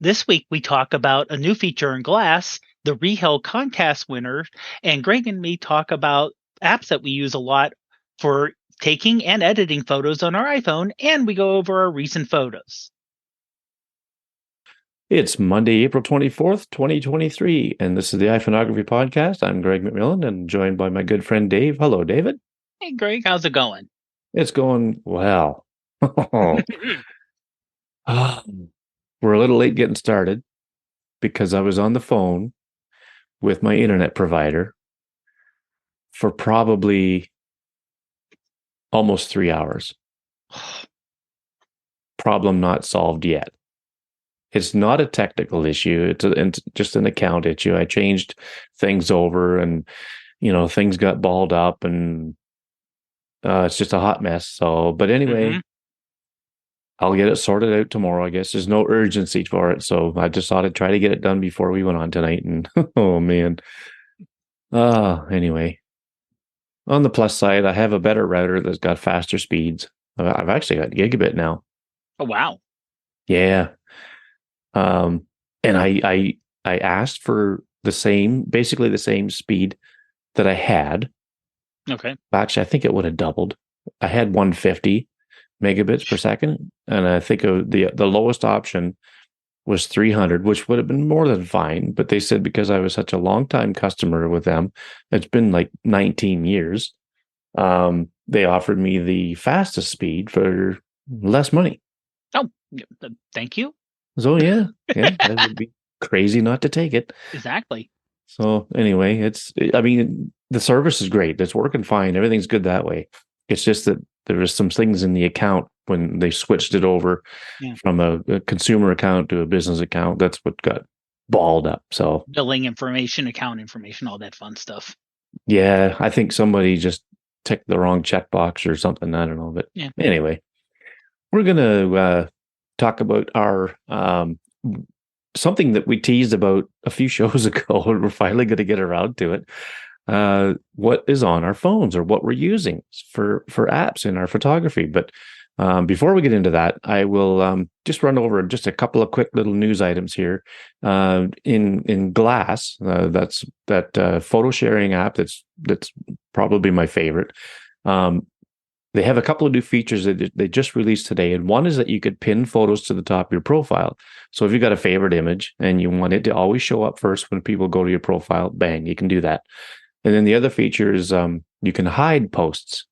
This week we talk about a new feature in Glass, the ReeHeld contest winner, and Greg and me talk about apps that we use a lot for taking and editing photos on our iPhone, and we go over our recent photos. It's Monday, April 24th, 2023, and this is the iPhoneography podcast. I'm Greg McMillan and joined by my good friend Dave. Hello, David. Hey, Greg, how's it going? It's going well. We're a little late getting started because I was on the phone with my internet provider for probably almost 3 hours. Problem not solved yet. It's not a technical issue. It's just an account issue. I changed things over and, things got balled up and it's just a hot mess. So, but anyway, I'll get it sorted out tomorrow. I guess there's no urgency for it. So I just thought I'd try to get it done before we went on tonight. And oh man. Anyway, on the plus side, I have a better router that's got faster speeds. I've actually got gigabit now. Oh, wow. Yeah. And I asked for basically the same speed that I had. Okay. Actually, I think it would have doubled. I had 150 megabits per second, and I think the lowest option was 300, which would have been more than fine. But they said because I was such a long time customer with them, it's been like 19 years. They offered me the fastest speed for less money. Oh, thank you. So yeah, that would be crazy not to take it. Exactly. So anyway, the service is great. It's working fine. Everything's good that way. It's just that there was some things in the account when they switched it over from a consumer account to a business account. That's what got balled up. So billing information, account information, all that fun stuff. Yeah, I think somebody just ticked the wrong checkbox or something. I don't know. But anyway, we're going to talk about our something that we teased about a few shows ago, and we're finally going to get around to it. What is on our phones or what we're using for apps in our photography. But before we get into that, I will just run over just a couple of quick little news items here. In Glass, that's that photo sharing app that's probably my favorite. They have a couple of new features that they just released today. And one is that you could pin photos to the top of your profile. So if you've got a favorite image and you want it to always show up first when people go to your profile, bang, you can do that. And then the other feature is you can hide posts.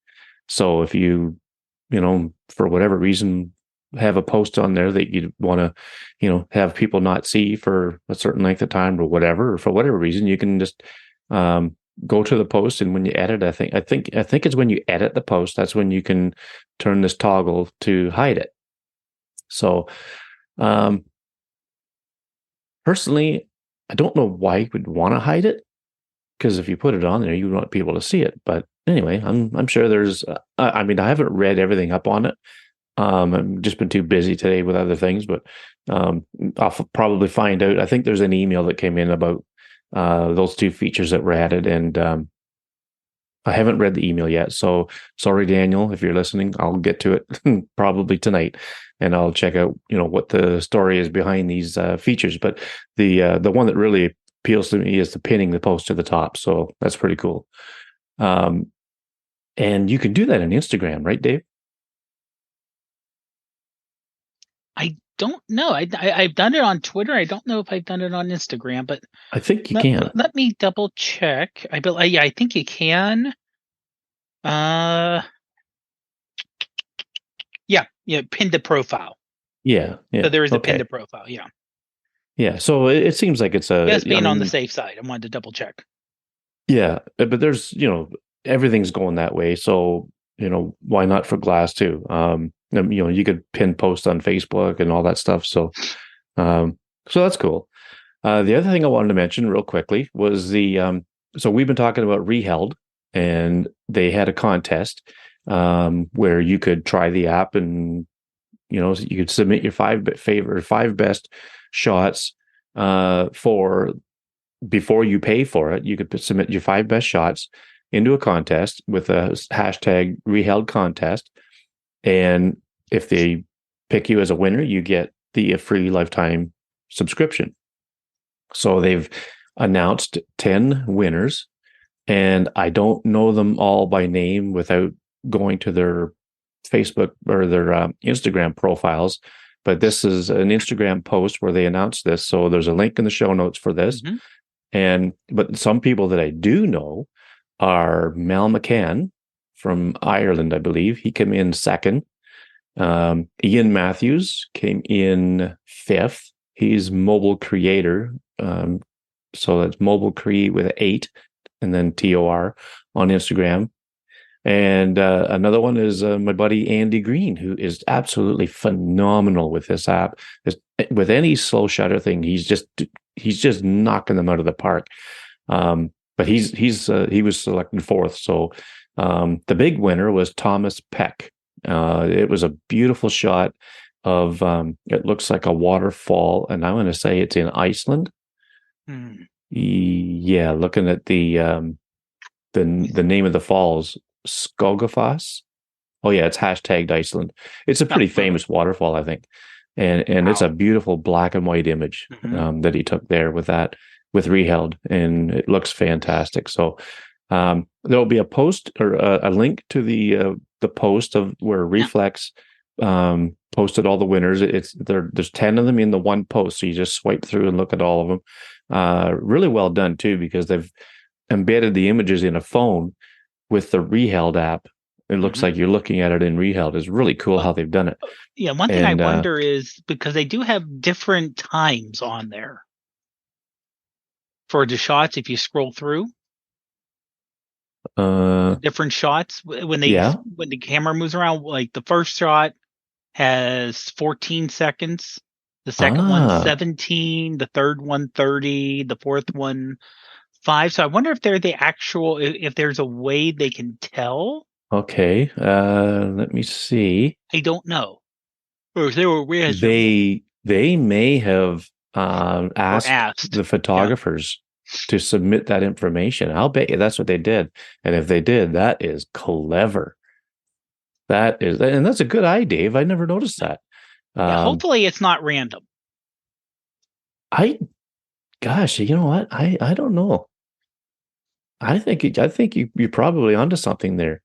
So if you, for whatever reason, have a post on there that you want to, have people not see for a certain length of time or whatever, or for whatever reason, you can just go to the post, and when you edit, I think it's when you edit the post, that's when you can turn this toggle to hide it. So, personally, I don't know why you would want to hide it, because if you put it on there, you want people to see it. But anyway, I'm sure there's. I haven't read everything up on it. I've just been too busy today with other things, but I'll probably find out. I think there's an email that came in about those two features that were added, and I haven't read the email yet. So sorry, Daniel, if you're listening, I'll get to it probably tonight, and I'll check out what the story is behind these features. But the one that really appeals to me is the pinning the post to the top. So that's pretty cool. And you can do that on Instagram, right, Dave? I don't know. I've done it on Twitter. I don't know if I've done it on Instagram, but I think you can. Let me double check. I think you can. Pinned to profile. Yeah. So there is a pinned to profile. Yeah. Yeah. So it seems like it's being on the safe side. I wanted to double check. Yeah, but there's everything's going that way. So why not for Glass too? You could pin post on Facebook and all that stuff. So that's cool. The other thing I wanted to mention real quickly was so we've been talking about ReeHeld, and they had a contest where you could try the app, and you could submit your five best shots before you pay for it. You could submit your 5 best shots into a contest with a hashtag ReeHeld contest. And if they pick you as a winner, you get the free lifetime subscription. So they've announced 10 winners, and I don't know them all by name without going to their Facebook or their Instagram profiles. But this is an Instagram post where they announced this. So there's a link in the show notes for this. But some people that I do know are Mel McCann from Ireland, I believe. He came in second. Ian Matthews came in fifth. He's mobile creator. So that's mobile create with 8 and then TOR on Instagram. And another one is my buddy Andy Green, who is absolutely phenomenal with this app. With any slow shutter thing, he's just knocking them out of the park. But he was selected fourth. So the big winner was Thomas Peck. It was a beautiful shot of it looks like a waterfall, and I'm going to say it's in Iceland. Yeah, looking at the name of the falls, Skogafoss. Oh yeah, it's hashtagged Iceland. It's a pretty famous waterfall, I think, and wow. It's a beautiful black and white image that he took there with ReeHeld, and it looks fantastic. So there'll be a post or a link to the post of where Reflex posted all the winners. There's 10 of them in the one post, so you just swipe through and look at all of them. Really well done too, because they've embedded the images in a phone with the ReeHeld app. It looks like you're looking at it in ReeHeld. It's really cool how they've done it. Yeah, one thing I wonder is because they do have different times on there for the shots. If you scroll through, different shots when the camera moves around, like the first shot has 14 seconds, the second one 17, the third one 30, the fourth one 5. So I wonder if they're if there's a way they can tell. Okay, let me see. I don't know. Or if they may have asked the photographers to submit that information. I'll bet you that's what they did. And if they did, that is clever. And that's a good eye, Dave. I never noticed that. Hopefully it's not random. Gosh, you know what? I don't know. I think you're probably onto something there,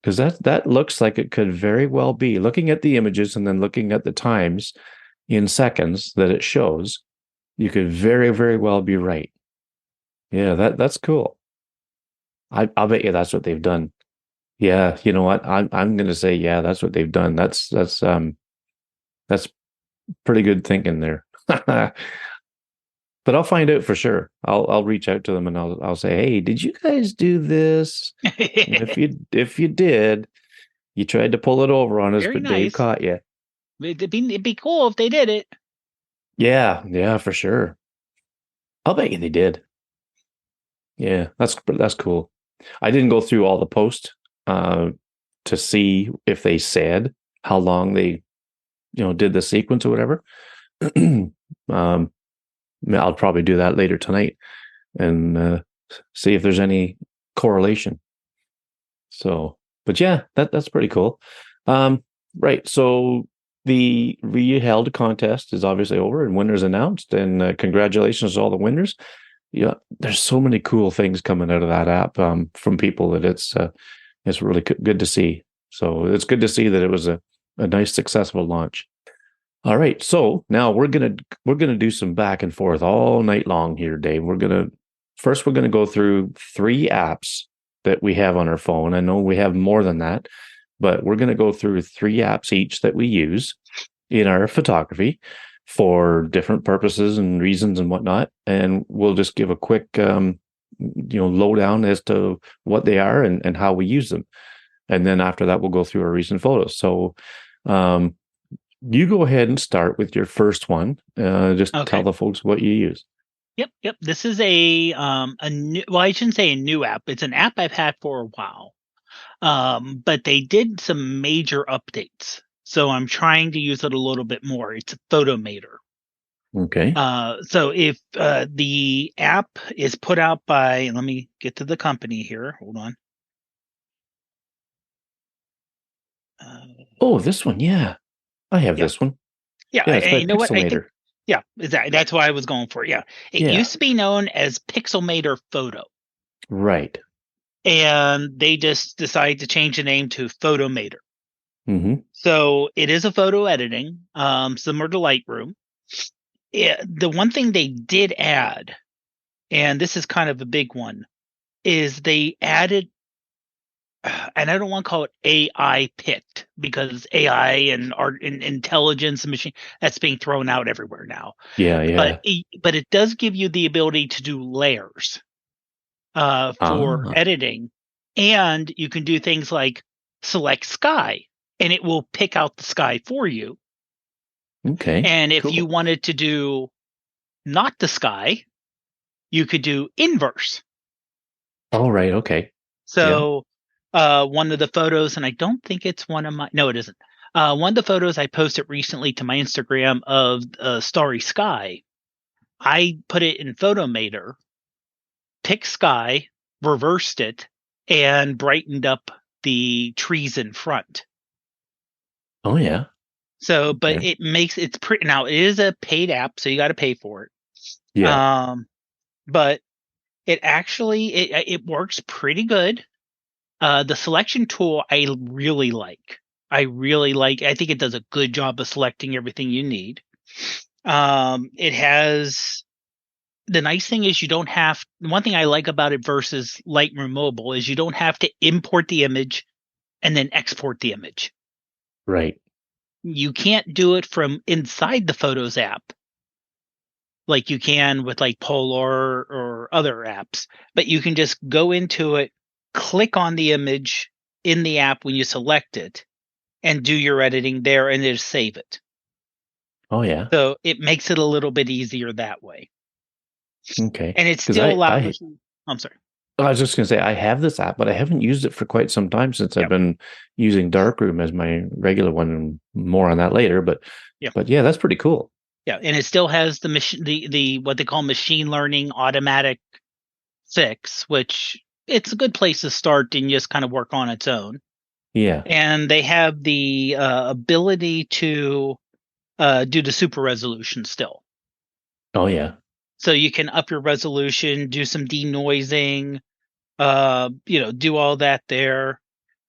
because that looks like it could very well be, looking at the images and then looking at the times in seconds that it shows. You could very, very well be right. Yeah, that's cool. I'll bet you that's what they've done. Yeah, you know what? I'm going to say that's what they've done. That's pretty good thinking there. But I'll find out for sure. I'll reach out to them and I'll say, hey, did you guys do this? if you did, you tried to pull it over on us, but nice. Dave caught you. It'd be cool if they did it. Yeah, for sure. I'll bet you they did. Yeah, that's cool. I didn't go through all the posts to see if they said how long they did the sequence or whatever. I'll probably do that later tonight and see if there's any correlation. So, but yeah, that's pretty cool. Right. So the ReeHeld contest is obviously over and winners announced, and congratulations to all the winners. Yeah, there's so many cool things coming out of that app from people that it's really good to see. So it's good to see that it was a nice, successful launch. All right, so now we're gonna do some back and forth all night long here, Dave. We're gonna go through 3 apps that we have on our phone. I know we have more than that, but we're gonna go through 3 apps each that we use in our photography for different purposes and reasons and whatnot. And we'll just give a quick lowdown as to what they are and how we use them. And then after that, we'll go through our recent photos. So you go ahead and start with your first one. Just tell the folks what you use. Yep. This is a new, well, I shouldn't say a new app. It's an app I've had for a while. But they did some major updates. So I'm trying to use it a little bit more. It's a Photomator. Okay. So if the app is put out by, let me get to the company here. Hold on. This one, yeah. I have this one. Yeah, you know what? Yeah, exactly. That's why I was going for it. Yeah. It Yeah. used to be known as Pixelmator Photo. Right. And they just decided to change the name to Photomator. Mm-hmm. So it is a photo editing, similar to Lightroom. The one thing they did add, and this is kind of a big one, is they added, and I don't want to call it AI picked because AI and art and intelligence and machine that's being thrown out everywhere now. Yeah. But Yeah. it does give you the ability to do layers for Ah. editing, and you can do things like select sky, and it will pick out the sky for you. Okay. And if you Cool. wanted to do not the sky, you could do inverse. All right. Okay. Yeah. So one of the photos, and I don't think it's one of my, no, it isn't. One of the photos I posted recently to my Instagram of starry sky, I put it in Photomator, picked sky, reversed it, and brightened up the trees in front. Oh yeah. So, but Okay. it makes it's pretty now. It is a paid app, so you got to pay for it. Yeah. But it actually it works pretty good. The selection tool I really like. I really like. I think it does a good job of selecting everything you need. It has the nice thing is you don't have. One thing I like about it versus Lightroom Mobile is you don't have to import the image and then export the image. Right. You can't do it from inside the Photos app like you can with like Polar or other apps, but you can just go into it, click on the image in the app when you select it, and do your editing there and just save it. Oh yeah. So it makes it a little bit easier that way. Okay. And it Because still allows you, I'm sorry. I was just going to say I have this app, but I haven't used it for quite some time since I've Yep. been using Darkroom as my regular one, and more on that later. Yeah. But yeah, that's pretty cool. Yeah. And it still has the machine, the what they call machine learning automatic fix, which it's a good place to start and just kind of work on its own. Yeah. And they have the ability to do the super resolution still. Oh yeah. So you can up your resolution, do some denoising, do all that there.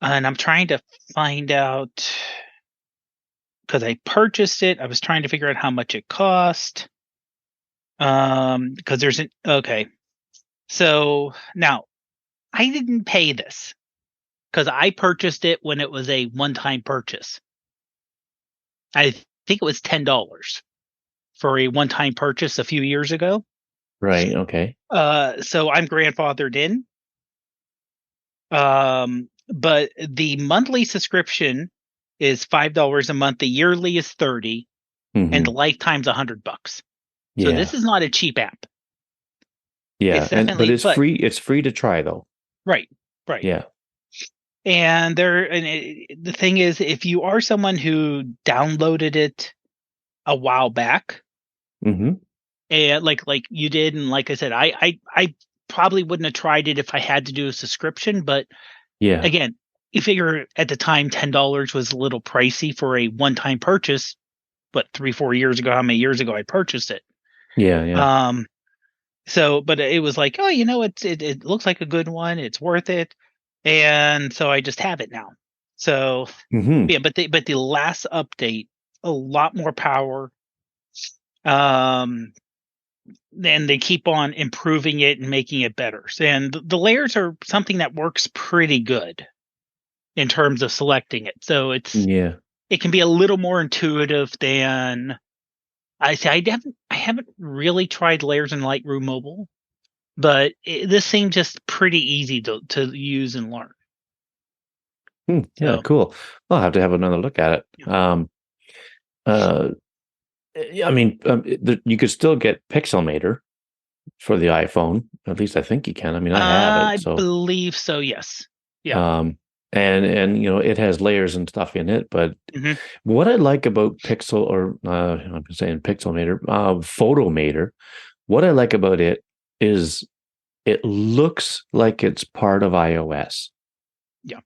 And I'm trying to find out because I purchased it. I was trying to figure out how much it cost. Because there's an okay. So now I didn't pay this because I purchased it when it was a one-time purchase. I think it was $10 for a one-time purchase a few years ago. Right. Okay. So I'm grandfathered in. But the monthly subscription is $5 a month. The yearly is 30, and the Hmm. lifetime's $100. So this Yeah. is not a cheap app. Yeah. It's But definitely, it's but free. It's free to try though. right, right. Yeah. And the thing is, if you are someone who downloaded it a while back, Hmm. and like you did, and like I said, I probably wouldn't have tried it if I had to do a subscription. But Yeah. again, you figure at the time $10 was a little pricey for a one-time purchase. But 3-4 years ago, how many years ago I purchased it? Yeah. Yeah. Um, so but it was like, oh, it looks like a good one. It's worth it, and so I just have it now. So Hmm. yeah, but the last update, a lot more power. Um, and they keep on improving it and making it better. And the layers are something that works pretty good in terms of selecting it. So Yeah. it can be a little more intuitive than I say. I haven't really tried layers in Lightroom Mobile, but this seems just pretty easy to use and learn. Yeah. So Cool. I'll have to have another look at yeah. it. Uh, yeah, I mean, you could still get Pixelmator for the iPhone. At least I think you can. I mean, I have it, I so believe so. Yes. Yeah. um, and it has layers and stuff in it. But Hmm. what I like about I'm saying Pixelmator, Photomator, what I like about it is it looks like it's part of iOS. Yeah.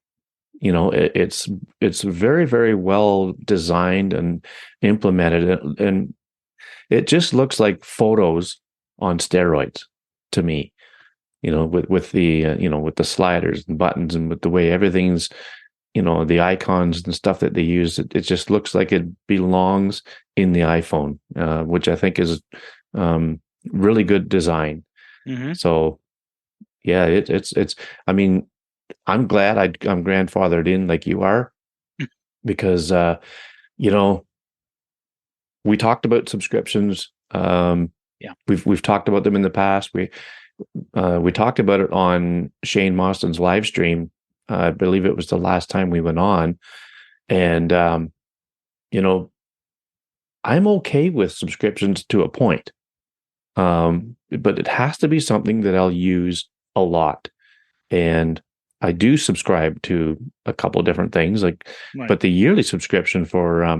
It's very, very well designed and implemented, and it just looks like photos on steroids to me. With the with the sliders and buttons and with the way everything's, the icons and stuff that they use, it just looks like it belongs in the iPhone, which I think is really good design. Mm-hmm. So yeah, it's. I mean, I'm glad I'm grandfathered in like you are, because you know we talked about subscriptions. Yeah. We've talked about them in the past. We talked about it on Shane Mostyn's live stream. I believe it was the last time we went on, and you know, I'm okay with subscriptions to a point, but it has to be something that I'll use a lot. And I do subscribe to a couple different things, Right. but the yearly subscription for uh,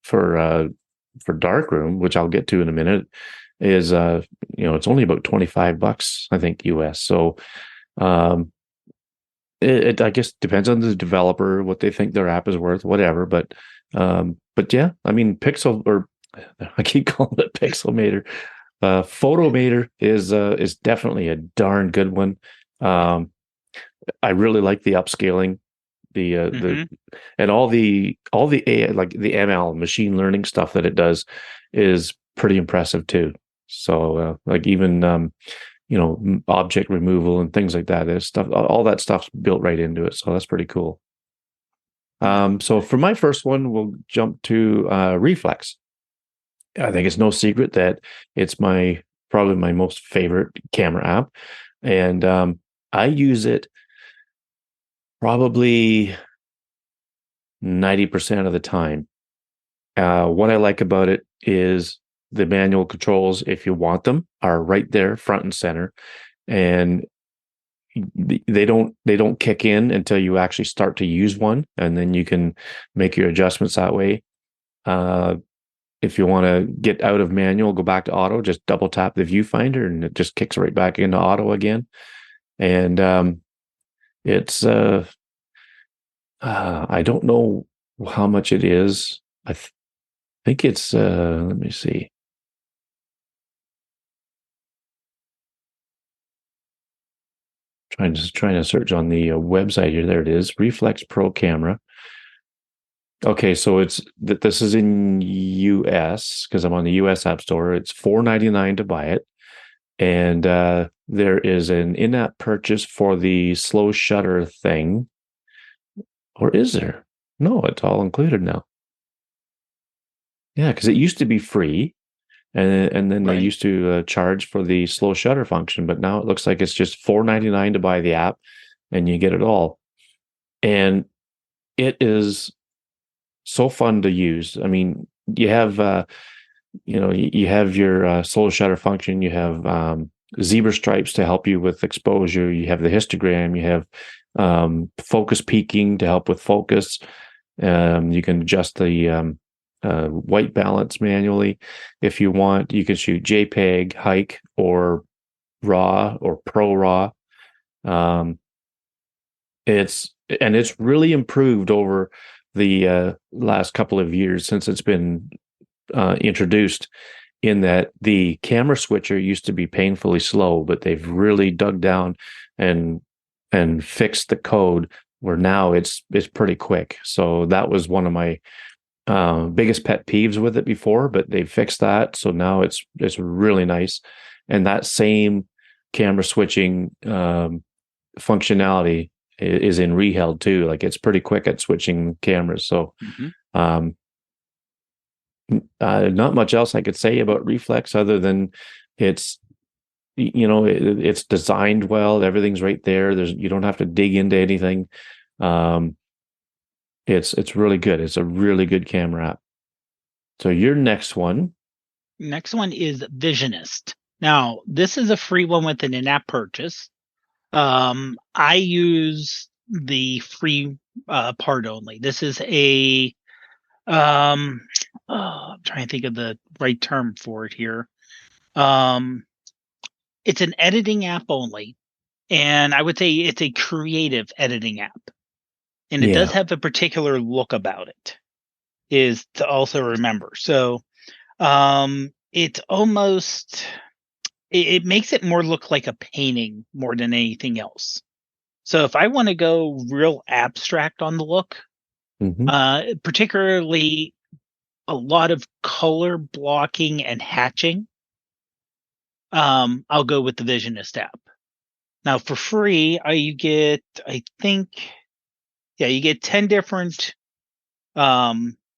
for Darkroom, which I'll get to in a minute, is it's only about $25, I think, US. So um, it I guess depends on the developer, what they think their app is worth, whatever. But yeah, I mean, Pixel, or I keep calling it Pixelmator. Photomator is definitely a darn good one. Um, I really like the upscaling, the and all the AI, like the ML, machine learning stuff that it does, is pretty impressive too. So like even object removal and things like that, is stuff, all that stuff's built right into it. So that's pretty cool. So for my first one, we'll jump to Reflex. I think it's no secret that it's probably my most favorite camera app, and I use it probably 90% of the time. What I like about it is the manual controls, if you want them, are right there, front and center, and they don't kick in until you actually start to use one, and then you can make your adjustments that way. If you want to get out of manual, go back to auto, just double tap the viewfinder and it just kicks right back into auto again. And it's I don't know how much it is. I think it's let me see. Trying to search on the website here. There it is. Reflex Pro camera. Okay, so this is in US, because I'm on the US App Store. It's $4.99 to buy it, and there is an in-app purchase for the slow shutter thing. Or is there? No, it's all included now. Yeah, because it used to be free, and then they used to charge for the slow shutter function, but now it looks like it's just $4.99 to buy the app, and you get it all. And it is so fun to use. I mean, you have you have your slow shutter function. You have zebra stripes to help you with exposure. You have the histogram. You have focus peaking to help with focus. You can adjust the white balance manually if you want. You can shoot JPEG, hike, or RAW or Pro RAW. It's really improved over the last couple of years since it's been introduced, in that the camera switcher used to be painfully slow, but they've really dug down and fixed the code where now it's pretty quick. So that was one of my biggest pet peeves with it before, but they've fixed that. So now it's really nice. And that same camera switching functionality is in ReeHeld too. Like, it's pretty quick at switching cameras. So not much else I could say about Reflex other than it's it's designed well. Everything's right there. You don't have to dig into anything. It's really good. It's a really good camera app. So your next one. Next one is Visionist. Now, this is a free one with an in-app purchase. I use the free part only. This is a I'm trying to think of the right term for it here. It's an editing app only, and I would say it's a creative editing app, and it does have a particular look about it, is to also remember. So it's almost it makes it more look like a painting more than anything else. So if I want to go real abstract on the look, particularly a lot of color blocking and hatching, I'll go with the Visionist app. Now for free, you get, I think, you get 10 different presets.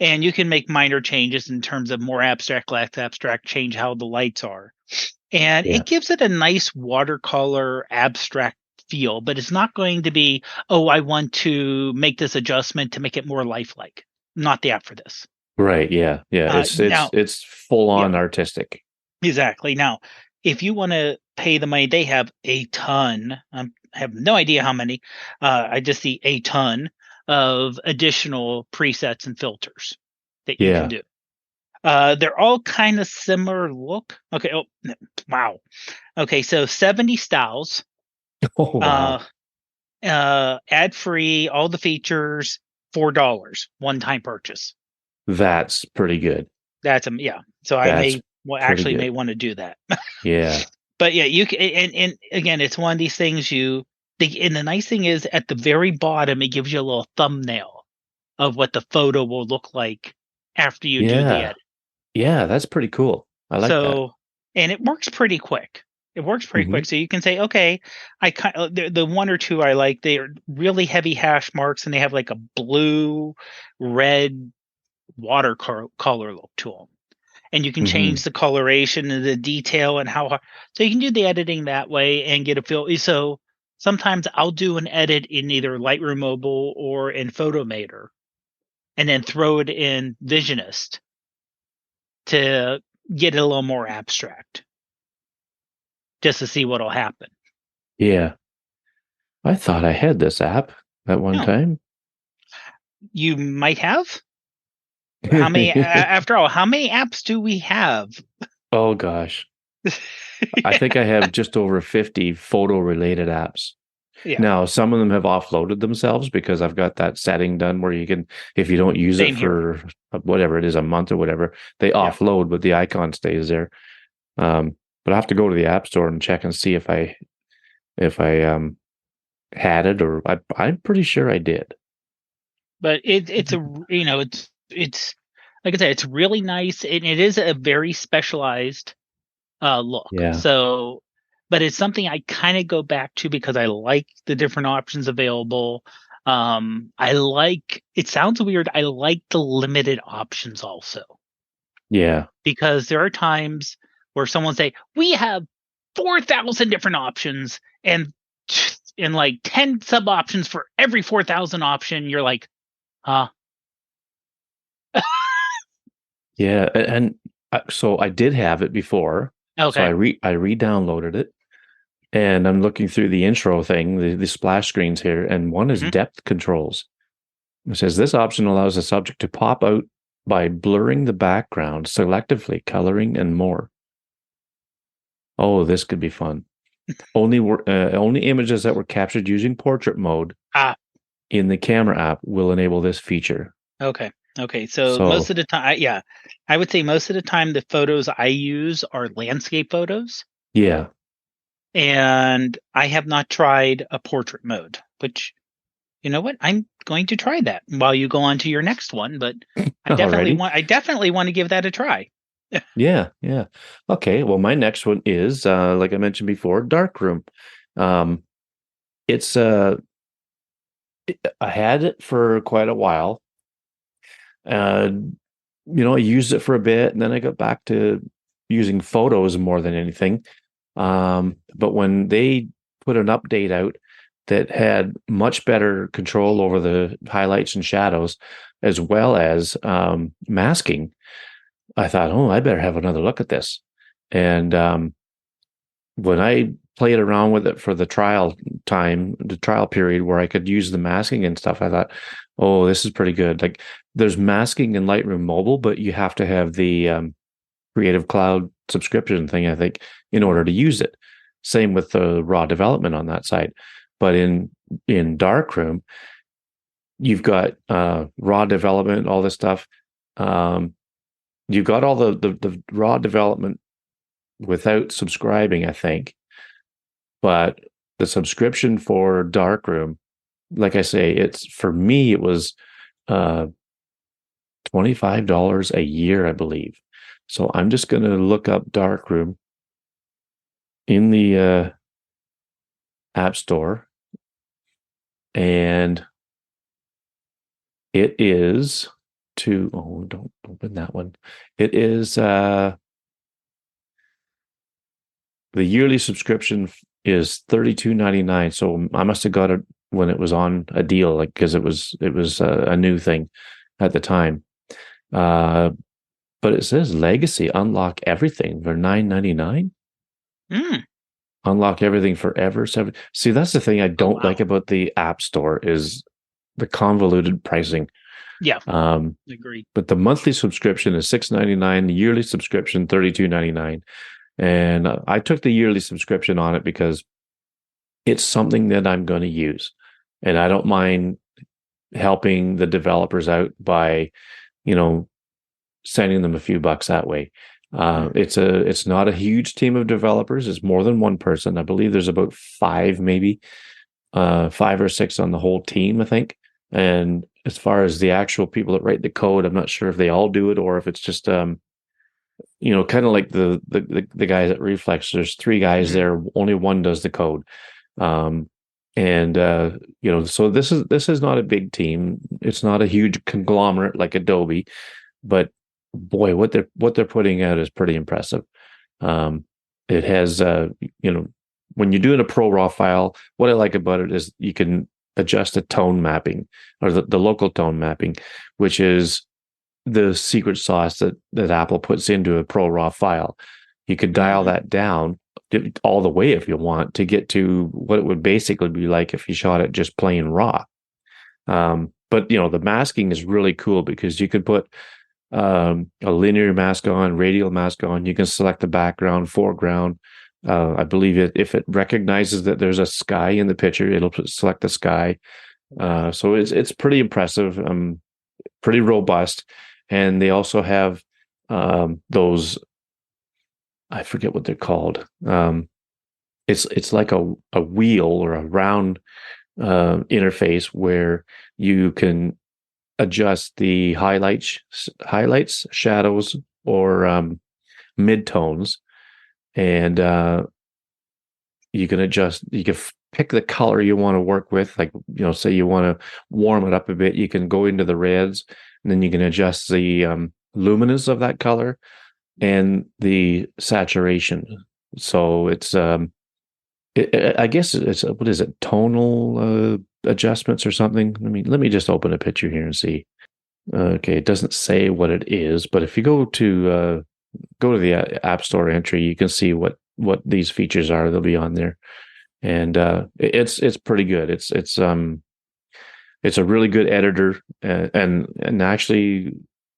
And you can make minor changes in terms of more abstract, less abstract, change how the lights are. And it gives it a nice watercolor abstract feel, but it's not going to be, oh, I want to make this adjustment to make it more lifelike. Not the app for this. Right. Yeah. Yeah. It's full on artistic. Exactly. Now, if you want to pay the money, they have a ton. I have no idea how many. I just see a ton of additional presets and filters that you can do. They're all kind of similar look. Okay. Oh, wow. Okay. So 70 styles. Oh, wow. Ad free, all the features, $4, one-time purchase. That's pretty good. That's yeah. So I may want to do that. Yeah. But yeah, you can, and again, it's one of these things and the nice thing is at the very bottom, it gives you a little thumbnail of what the photo will look like after you do the edit. Yeah, that's pretty cool. I like that. And it works pretty quick. It works pretty quick. So you can say, okay, the one or two I like, they are really heavy hash marks and they have like a blue, red watercolor look to them. And you can change the coloration and the detail and so you can do the editing that way and get a feel. So sometimes I'll do an edit in either Lightroom Mobile or in Photomator and then throw it in Visionist to get it a little more abstract just to see what'll happen. Yeah. I thought I had this app at one time. You might have. How many, after all, how many apps do we have? Oh, gosh. I think I have just over 50 photo related apps. Yeah. Now, some of them have offloaded themselves because I've got that setting done where you can, if you don't use it for whatever it is, a month or whatever, they offload, but the icon stays there. But I have to go to the App Store and check and see if I had it, or I'm pretty sure I did. But it's like I said, it's really nice, and it is a very specialized look. Yeah. So, but it's something I kind of go back to because I like the different options available. It sounds weird. I like the limited options also. Yeah. Because there are times where someone say, we have 4,000 different options and like 10 sub options for every 4,000 option. You're like, huh? Yeah. And so I did have it before. Okay. So I re-downloaded it, and I'm looking through the intro thing, the splash screens here, and one is depth controls. It says this option allows the subject to pop out by blurring the background, selectively coloring, and more. Oh, this could be fun. Only images that were captured using portrait mode in the camera app will enable this feature. Okay. So most of the time, I would say most of the time the photos I use are landscape photos. Yeah. And I have not tried a portrait mode, which, you know what? I'm going to try that while you go on to your next one, but I definitely want to give that a try. Yeah. Okay. Well, my next one is, like I mentioned before, Darkroom. It's I had it for quite a while. I used it for a bit, and then I got back to using photos more than anything. But when they put an update out that had much better control over the highlights and shadows, as well as masking, I thought, oh, I better have another look at this. And when I played around with it for the trial period where I could use the masking and stuff, I thought, oh, this is pretty good. Like, there's masking in Lightroom Mobile, but you have to have the Creative Cloud subscription thing, I think, in order to use it. Same with the raw development on that side. But in Darkroom, you've got raw development, all this stuff. you got all the raw development without subscribing, I think. But the subscription for Darkroom, like I say, it's for me, it was uh $25 a year, I believe. So I'm just going to look up Darkroom in the App Store, and it is don't open that one. It is the yearly subscription is $32.99. So I must have got it when it was on a deal, like because it was a new thing at the time. Uh, but it says Legacy unlock everything for $9.99. Mm. Unlock everything forever. See, that's the thing I don't like about the App Store is the convoluted pricing. Yeah, agreed. But the monthly subscription is $6.99. The yearly subscription $32.99. And I took the yearly subscription on it because it's something that I'm going to use, and I don't mind helping the developers out by, sending them a few bucks that way. It's not a huge team of developers. It's more than one person. I believe there's about five, maybe 5 or 6 on the whole team, I think. And as far as the actual people that write the code, I'm not sure if they all do it or if it's just kind of like the guys at Reflex. There's 3 guys there. Only one does the code. So this is not a big team. It's not a huge conglomerate like Adobe, but boy, what they're putting out is pretty impressive. It has, when you're doing a pro raw file, what I like about it is you can adjust the tone mapping or the local tone mapping, which is the secret sauce that Apple puts into a pro raw file. You could dial that down all the way if you want to get to what it would basically be like if you shot it just plain raw. But the masking is really cool because you could put a linear mask on, radial mask on. You can select the background, foreground. I believe if it recognizes that there's a sky in the picture, it'll select the sky. So it's pretty impressive, pretty robust, and they also have those. I forget what they're called. It's like a wheel or a round interface where you can adjust the highlights, shadows, or midtones, and you can adjust. You can pick the color you want to work with. Like say you want to warm it up a bit, you can go into the reds, and then you can adjust the luminance of that color and the saturation. So it's I guess it's what is it, tonal adjustments or something. Let me just open a picture here and see. Okay, it doesn't say what it is, but if you go to the App Store entry, you can see what these features are. They'll be on there, and it's pretty good. It's a really good editor, and actually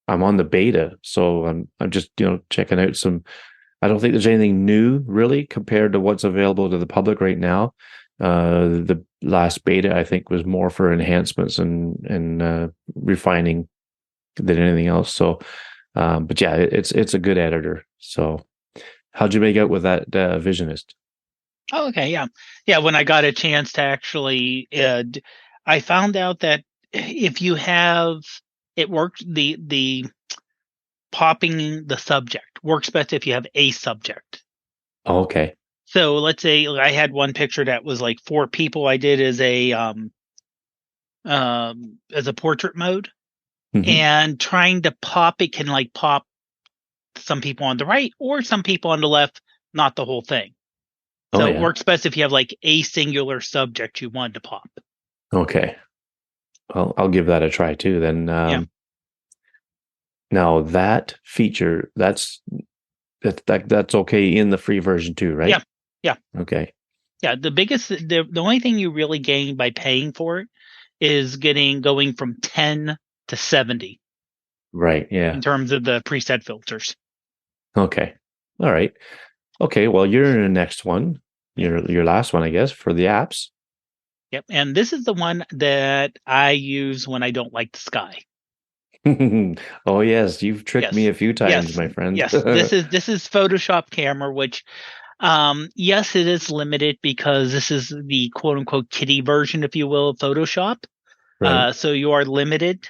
I'm on the beta, so I'm just checking out some. I don't think there's anything new really compared to what's available to the public right now. The last beta I think was more for enhancements and refining than anything else. So, but yeah, it's a good editor. So, how'd you make out with that Visionist? Oh, okay, yeah. When I got a chance to actually, I found out that if you have it works, the popping the subject works best if you have a subject. Oh, okay. So let's say I had one picture that was like 4 people. I did as a portrait mode, and trying to pop it can like pop some people on the right or some people on the left, not the whole thing. So it works best if you have like a singular subject you want to pop. Okay. Well, I'll give that a try too then. Now that feature, that's okay in the free version too, right? Yeah. Okay. Yeah, the only thing you really gain by paying for it is going from 10 to 70. Right, yeah. In terms of the preset filters. Okay. All right. Okay, well, you're in the next one. Your last one, I guess, for the apps. Yep, and this is the one that I use when I don't like the sky. Oh yes, you've tricked me Yes. a few times, Yes. my friend. Yes. This is Photoshop camera, which yes, it is limited because this is the quote unquote kiddie version, if you will, of Photoshop. Right. So you are limited,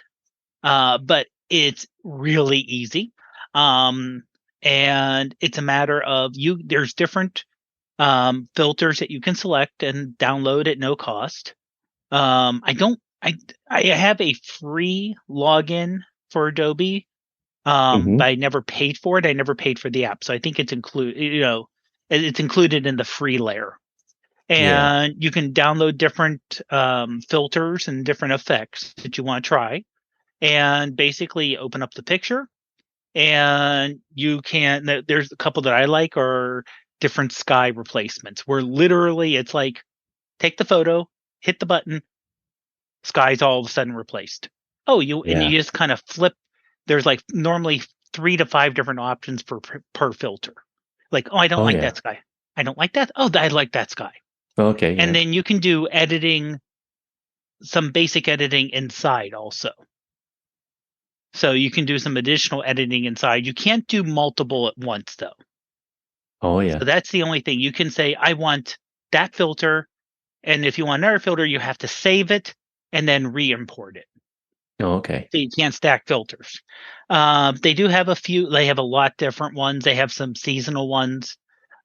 but it's really easy. Um, and it's a matter of there's different filters that you can select and download at no cost. I don't, I have a free login for Adobe, but Hmm. I never paid for it. I never paid for the app. So I think it's it's included in the free layer. Yeah. And you can download different filters and different effects that you want to try, and basically open up the picture. And you can, there's a couple that I like are different sky replacements, where literally it's like take the photo, hit the button, sky's all of a sudden replaced. And Yeah. you just kind of flip. There's like normally 3 to 5 different options per filter. Like, oh, I don't Oh like yeah. that sky. I don't like that. Oh, I like that sky. Okay. And Yeah. then you can do editing, some basic editing inside also. So you can do some additional editing inside. You can't do multiple at once though. Oh So yeah. that's the only thing. You can say, I want that filter. And if you want another filter, you have to save it and then re-import it. Oh, okay. So you can't stack filters. They do have a few. They have a lot different ones. They have some seasonal ones.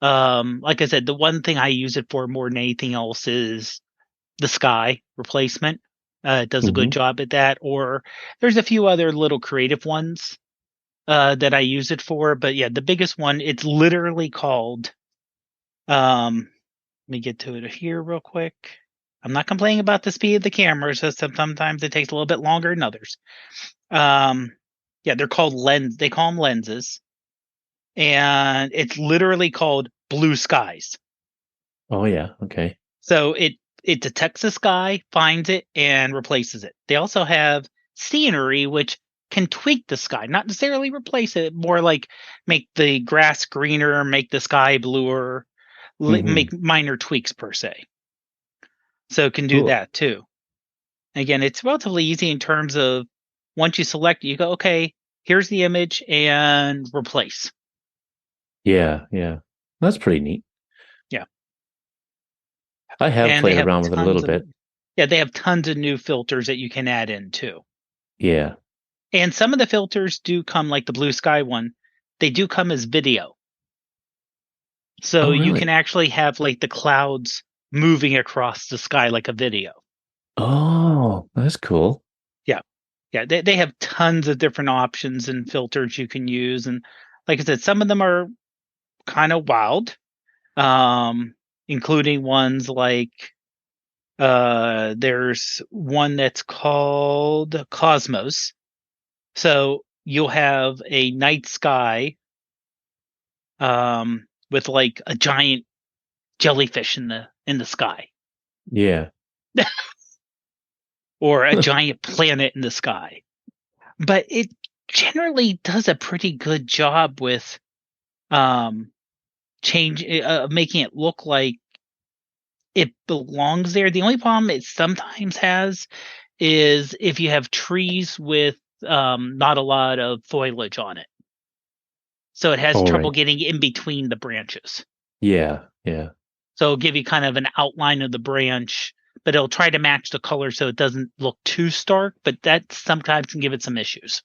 Like I said, the one thing I use it for more than anything else is the sky replacement. It does a good Hmm. job at that. Or there's a few other little creative ones that I use it for. But yeah, the biggest one, it's literally called. Let me get to it here real quick. I'm not complaining about the speed of the camera. So sometimes it takes a little bit longer than others. Um, yeah, they're called lens. They call them lenses, and it's literally called blue skies. Oh yeah. Okay. So it detects the sky, finds it, and replaces it. They also have scenery, which can tweak the sky, not necessarily replace it, more like make the grass greener, make the sky bluer, Hmm. make minor tweaks per se. So it can do Cool. that too. Again, it's relatively easy in terms of once you select, you go, okay, here's the image and replace. Yeah. Yeah. That's pretty neat. Yeah. I have And they played have around with it a tons little of bit. they have tons of new filters that you can add in too. Yeah. And some of the filters do come like the blue sky one, they do come as video. So Oh you can really? actually have like the clouds moving across the sky like a video. Oh, that's cool. Yeah. Yeah, they have tons of different options and filters you can use. And like I said, some of them are kind of wild. Including ones like there's one that's called Cosmos. So you'll have a night sky with like a giant jellyfish in the sky, Yeah. or a giant planet in the sky. But it generally does a pretty good job with um change making it look like it belongs there. The only problem it sometimes has is if you have trees with not a lot of foliage on it. So it has All trouble right. getting in between the branches. Yeah. Yeah. So it'll give you kind of an outline of the branch, but it'll try to match the color so it doesn't look too stark, but that sometimes can give it some issues.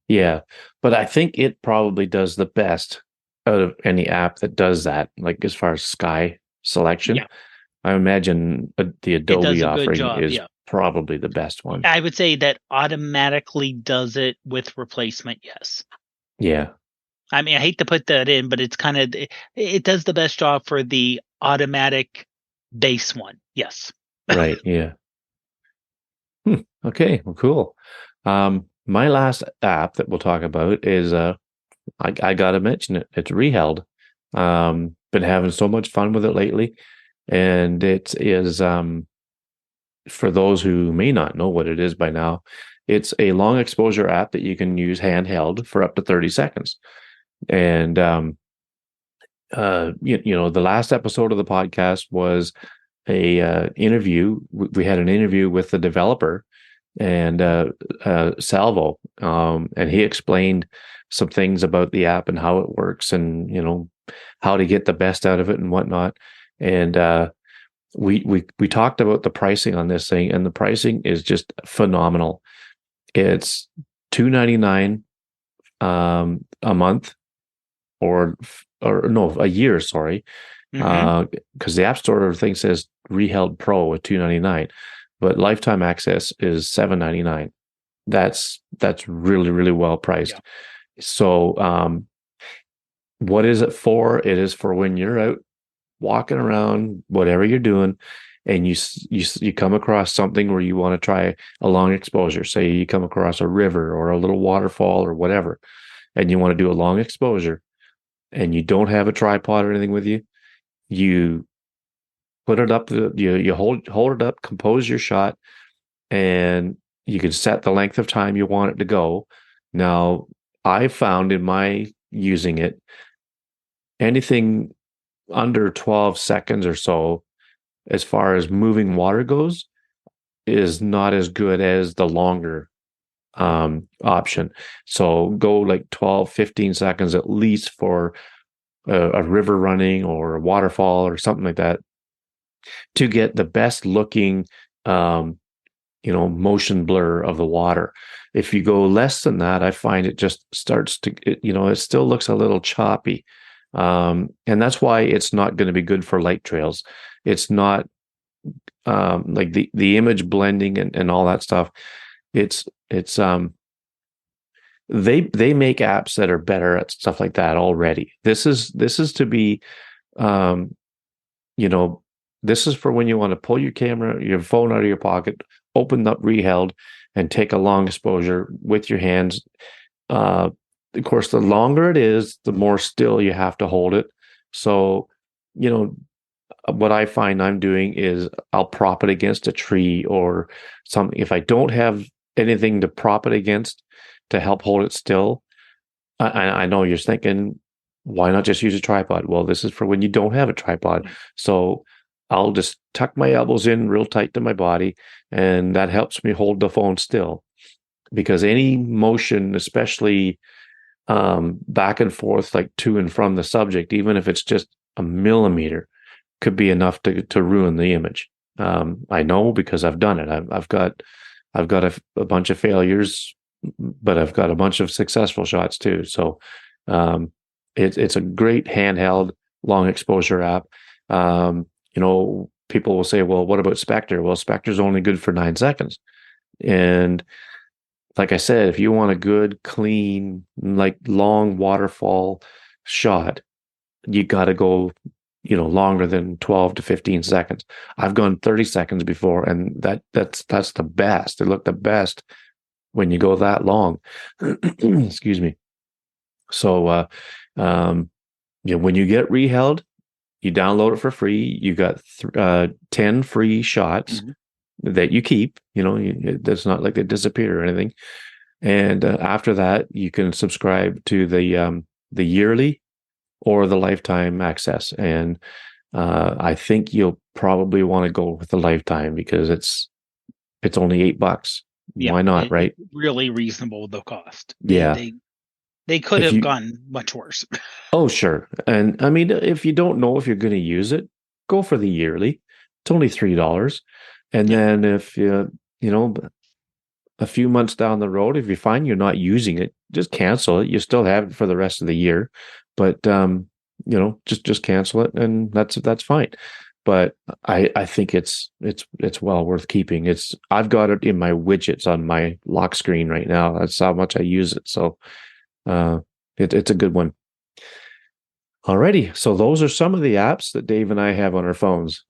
Yeah. But I think it probably does the best out of any app that does that, like as far as sky selection. Yeah, I imagine the it does Adobe a good offering job. is Yeah. probably the best one. I would say that automatically does it with replacement, yes. Yeah. I mean, I hate to put that in, but it's kind of it does the best job for the automatic base one. Yes. Right. Yeah. Okay. Well, cool. My last app that we'll talk about is I gotta mention it. It's ReeHeld. Been having so much fun with it lately, and it is for those who may not know what it is by now, it's a long exposure app that you can use handheld for up to 30 seconds. And the last episode of the podcast was a interview. We had an interview with the developer, and Salvo, and he explained some things about the app and how it works, and how to get the best out of it and whatnot. And we talked about the pricing on this thing, and the pricing is just phenomenal. It's $299 a month, or no, a year. Sorry, because the App Store thing says ReeHeld Pro at $299, but lifetime access is $799. That's really, really well priced. Yeah. So, what is it for? It is for when you're out walking around, whatever you're doing, and you come across something where you want to try a long exposure. Say you come across a river or a little waterfall or whatever, and you want to do a long exposure, and you don't have a tripod or anything with you. You put it up, you hold it up, compose your shot, and you can set the length of time you want it to go. Now, I found in my using it, anything under 12 seconds or so, as far as moving water goes, is not as good as the longer option. So go like 12, 15 seconds at least for a river running or a waterfall or something like that, to get the best looking motion blur of the water. If you go less than that, I find it just starts to, it still looks a little choppy. And that's why it's not going to be good for light trails. It's not like the image blending and all that stuff. It's they make apps that are better at stuff like that already. This is to be, this is for when you want to pull your phone out of your pocket, open up ReeHeld, and take a long exposure with your hands. Of course, the longer it is, the more still you have to hold it. So, what I find I'm doing is I'll prop it against a tree or something. If I don't have anything to prop it against to help hold it still, I know you're thinking, why not just use a tripod? Well, this is for when you don't have a tripod. So I'll just tuck my elbows in real tight to my body, and that helps me hold the phone still. Because any motion, especially back and forth, like to and from the subject, even if it's just a millimeter, could be enough to ruin the image. I know because I've done it. I've got a bunch of failures, but I've got a bunch of successful shots too. So it's a great handheld long exposure app. People will say, well, what about Spectre? Well, Spectre's only good for 9 seconds. And like I said, if you want a good, clean, like long waterfall shot, you got to go, longer than 12 to 15 seconds. I've gone 30 seconds before, and that's the best. They look the best when you go that long. Excuse me. So, when you get ReeHeld, you download it for free. You got 10 free shots that you keep. It's not like they disappear or anything. And after that, you can subscribe to the yearly or the lifetime access. And I think you'll probably want to go with the lifetime because it's only $8. Yeah, why not, right? Really reasonable, the cost. Yeah. They could have gone much worse. Oh, sure. And I mean, if you don't know if you're going to use it, go for the yearly. It's only $3. And then if a few months down the road, if you find you're not using it, just cancel it. You still have it for the rest of the year, but just cancel it, and that's fine. But I think it's well worth keeping. I've got it in my widgets on my lock screen right now. That's how much I use it. So it's a good one. Alrighty, so those are some of the apps that Dave and I have on our phones.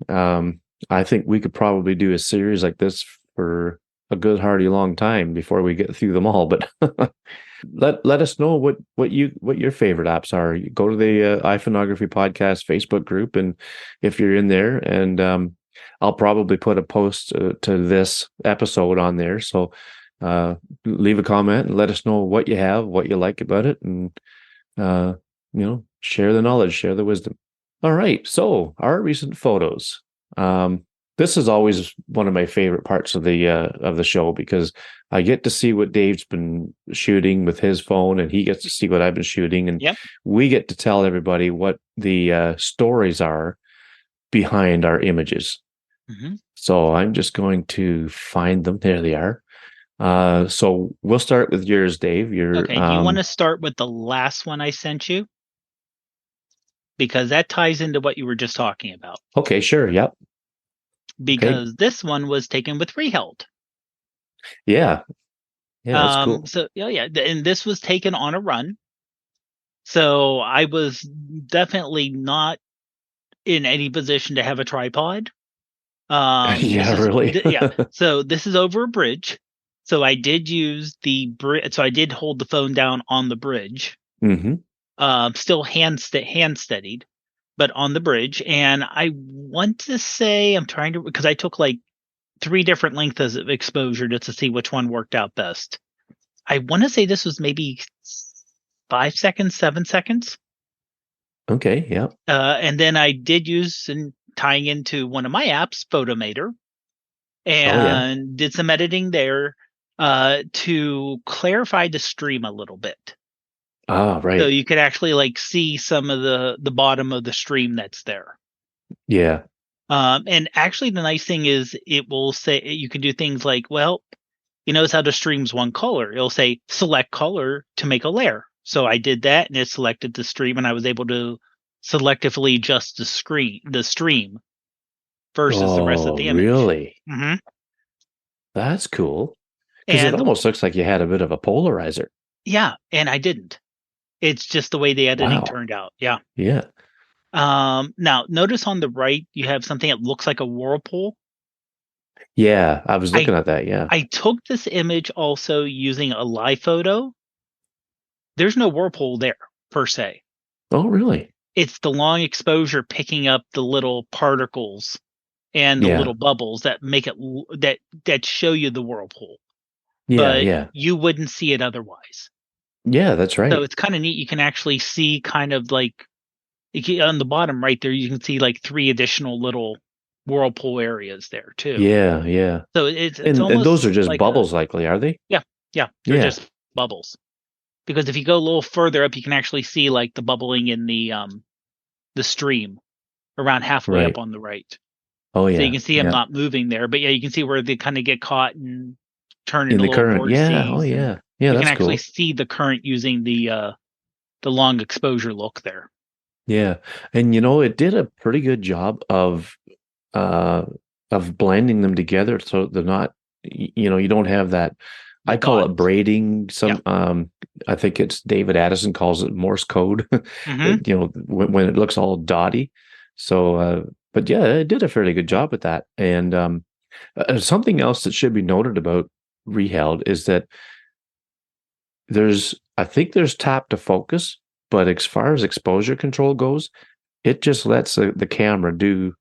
I think we could probably do a series like this for a good hearty long time before we get through them all. But let us know what your favorite apps are. You go to the iPhoneography podcast Facebook group, and if you're in there, and I'll probably put a post to this episode on there. So leave a comment and let us know what you have, what you like about it, and share the knowledge, share the wisdom. All right, so our recent photos. this is always one of my favorite parts of the show, because I get to see what Dave's been shooting with his phone, and he gets to see what I've been shooting, and Yep. we get to tell everybody what the stories are behind our images. Mm-hmm. So I'm just going to find them. There they are. So we'll start with yours, Dave. Okay. Do you want to start with the last one I sent you? Because that ties into what you were just talking about. Okay, sure. Yep. Okay. Because this one was taken with ReeHeld. Yeah. Yeah, that's cool. So yeah, and this was taken on a run. So I was definitely not in any position to have a tripod. Yeah, really. Yeah. So this is over a bridge. So I did use the bridge. So I did hold the phone down on the bridge. Mm-hmm. Still hand steadied, but on the bridge. And I want to say I'm trying to, because I took like 3 different lengths of exposure just to see which one worked out best. I want to say this was maybe 5 seconds, 7 seconds. Okay. Yeah. And then I did use and tying into one of my apps, Photomator, Oh, yeah. and did some editing there to clarify the stream a little bit. Ah, So right. you could actually like see some of the bottom of the stream that's there. Yeah. And actually the nice thing is it will say you can do things like, well, you notice how the stream's one color. It'll say select color to make a layer. So I did that and it selected the stream, and I was able to selectively adjust the stream versus the rest of Oh, the image. really? Mm-hmm. That's cool. Because it And almost looks like you had a bit of a polarizer. yeah, and I didn't. It's just the way the editing Wow. turned out. Yeah. Yeah. Now notice on the right you have something that looks like a whirlpool. Yeah. I was I looking at that. Yeah. I took this image also using a live photo. There's no whirlpool there per se. Oh, really? It's the long exposure picking up the little particles and the Yeah. little bubbles that make it that show you the whirlpool, Yeah. but Yeah. you wouldn't see it otherwise. Yeah. That's So right. it's kind of neat. You can actually see kind of like on the bottom right there, you can see like 3 additional little whirlpool areas there too. Yeah. Yeah. So it's And those almost are just like a bubbles, likely, are they? yeah, yeah, they're Yeah. just bubbles. Because if you go a little further up, you can actually see like the bubbling in the stream around halfway up Right. on the right. Oh, So you yeah. can see them Yeah. not moving there, but yeah, you can see where they kind of get caught and turn In into the little current. Yeah. Oh, vortices, and yeah. Yeah. you can That's actually cool. see the current using the long exposure look there. Yeah. And it did a pretty good job uh of blending them together, so they're not, you don't have that. The I call it dots. braiding. Yeah. I think it's David Addison calls it Morse code. Mm-hmm. When it looks all dotty. So but yeah, it did a fairly good job with that. And something else that should be noted about ReeHeld is that I think there's tap to focus, but as far as exposure control goes, it just lets the camera do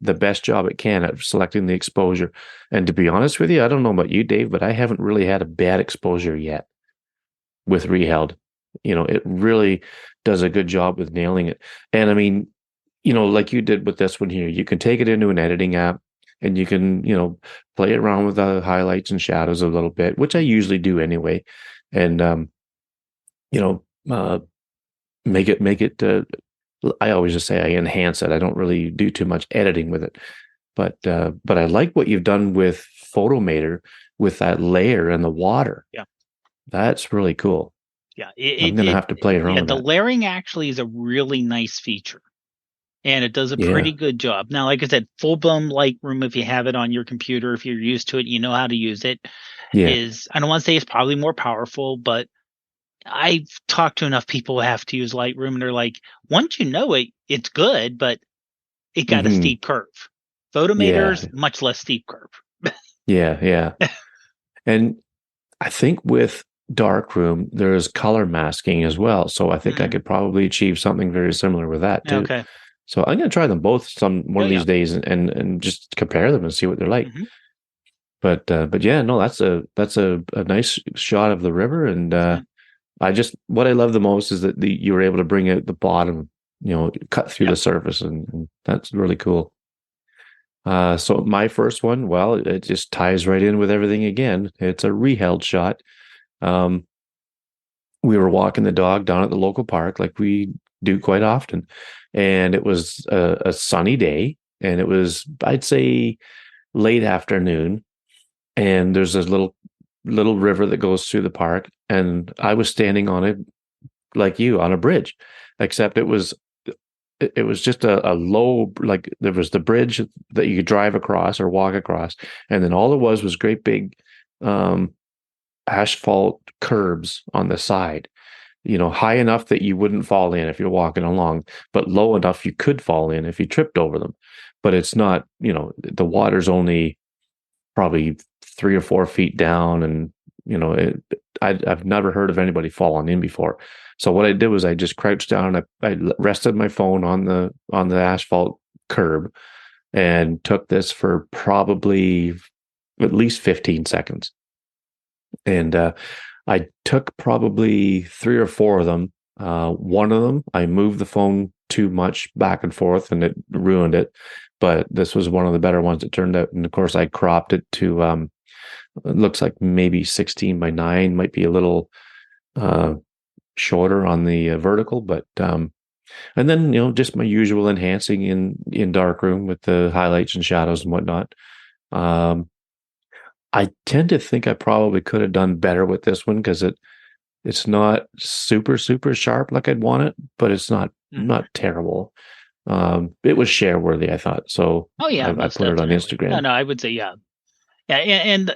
the best job it can at selecting the exposure. And to be honest with you, I don't know about you, Dave, but I haven't really had a bad exposure yet with ReeHeld. It really does a good job with nailing it. And I mean, like you did with this one here, you can take it into an editing app and you can, play around with the highlights and shadows a little bit, which I usually do anyway. And, you know, uh, make it I always just say I enhance it. I don't really do too much editing with it, but I like what you've done with Photomator with that layer and the water. Yeah. That's really cool. Yeah. I'm gonna have to play around Yeah, with the that. layering actually is a really nice feature. And it does a Yeah, pretty good job. Now, like I said, full blown Lightroom, if you have it on your computer, if you're used to it, you know how to use it, yeah, is, I don't want to say it's probably more powerful, but I've talked to enough people who have to use Lightroom, and they're like, once you know it, it's good, but it got a hmm steep curve. yeah, Photomator's much less steep curve. yeah, yeah. And I think with Darkroom there's color masking as well, so I think I Mm, could probably achieve something very similar with that too. okay. So I'm gonna try them both one Oh of yeah. these days and just compare them and see what they're like. Hmm. But yeah, no, that's a nice shot of the river, and what I love the most is that you were able to bring out the bottom, cut through Yeah. the surface, and that's really cool. So my first one, well, it just ties right in with everything again. It's a ReeHeld shot. Um, we were walking the dog down at the local park like we do quite often, and it was a sunny day, and it was, I'd say, late afternoon, and there's this little river that goes through the park, and I was standing on it like you on a bridge, except it was just a low, like there was the bridge that you could drive across or walk across, and then all it was great big um, asphalt curbs on the side, high enough that you wouldn't fall in if you're walking along, but low enough you could fall in if you tripped over them. But it's not, the water's only probably 3 or 4 feet down, and I've never heard of anybody falling in before. So what I did was I just crouched down and I rested my phone on the asphalt curb and took this for probably at least 15 seconds. And I took probably 3 or 4 of them. One of them, I moved the phone too much back and forth and it ruined it. But this was one of the better ones, it turned out. And of course, I cropped it to, it looks like maybe 16 by 9, might be a little shorter on the vertical. But, and then, just my usual enhancing in darkroom with the highlights and shadows and whatnot. I tend to think I probably could have done better with this one because it's not super, super sharp like I'd want it, but it's not terrible. It was share worthy, I thought. So Oh yeah, I put it on Instagram. No, I would say yeah. Yeah, and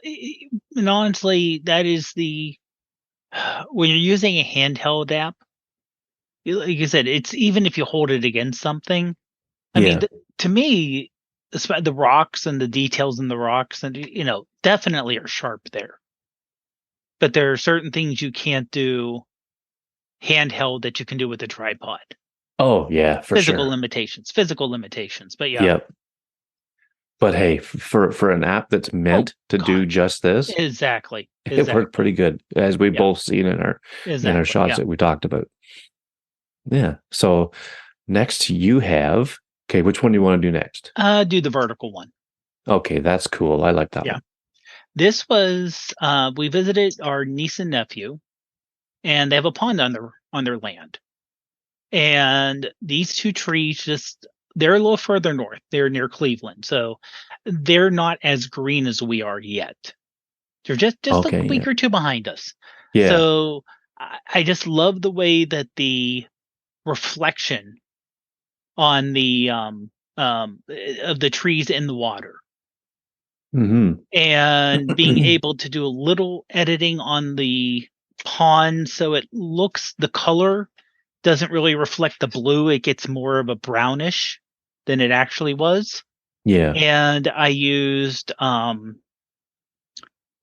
honestly, that is when you're using a handheld app, like you said, it's even if you hold it against something. I mean, Yeah. to me, the rocks and the details in the rocks, and definitely are sharp there. But there are certain things you can't do handheld that you can do with a tripod. Oh yeah, for Physical sure. limitations. But yeah, Yep. But hey, for an app that's oh meant to god, do just this, exactly, it worked pretty good, as we yeah, both seen in our exactly, shots yeah. that we talked about. Yeah. So next you have, okay, which one do you want to do next? Do the vertical one. Okay, that's cool. I like that Yeah. one. This was we visited our niece and nephew, and they have a pond on their land. And these two trees they're a little further north. They're near Cleveland. So they're not as green as we are yet. They're just a Okay, week yeah. or two behind us. Yeah. So I just love the way that the reflection on the of the trees in the water, Mm-hmm. and being able to do a little editing on the pond so the color doesn't really reflect the blue. It gets more of a brownish than it actually was. Yeah. And I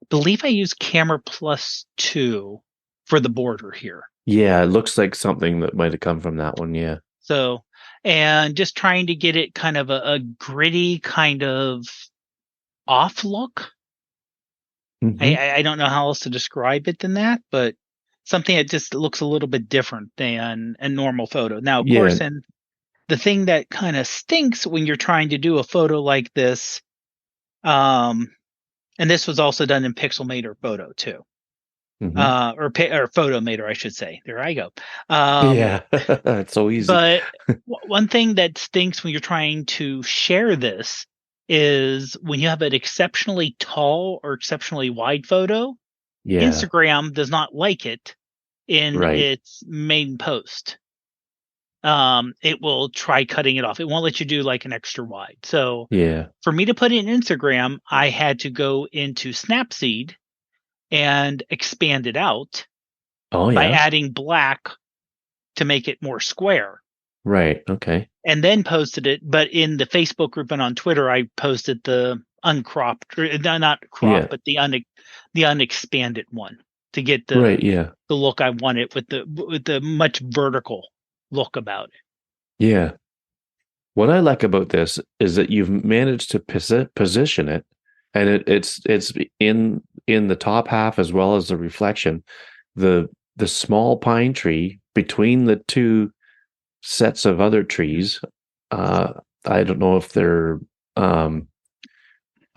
believe I used Camera Plus 2 for the border here. Yeah, it looks like something that might have come from that one. Yeah. So, and just trying to get it kind of a gritty kind of off look. Mm-hmm. I don't know how else to describe it than that, but something that just looks a little bit different than a normal photo. Now, of Yeah. course, and the thing that kind of stinks when you're trying to do a photo like this, um, and this was also done in Pixelmator Photo too, Mm-hmm. or Photomator, I should say. There I go. Um, Yeah. It's so easy. but one thing that stinks when you're trying to share this is when you have an exceptionally tall or exceptionally wide photo, Yeah. Instagram does not like it in Right. its main post. It will try cutting it off. It won't let you do like an extra wide. So Yeah. for me to put it in Instagram, I had to go into Snapseed and expand it out Oh by yeah. adding black to make it more square, Right. Okay. and then posted it. But in the Facebook group and on Twitter, I posted the uncropped, or not cropped, Yeah. but the unexpanded one to get Right. Yeah. the look I wanted with the much vertical look about it. Yeah. What I like about this is that you've managed to position it, and it's in the top half as well as the reflection. The small pine tree between the two sets of other trees. I don't know if they're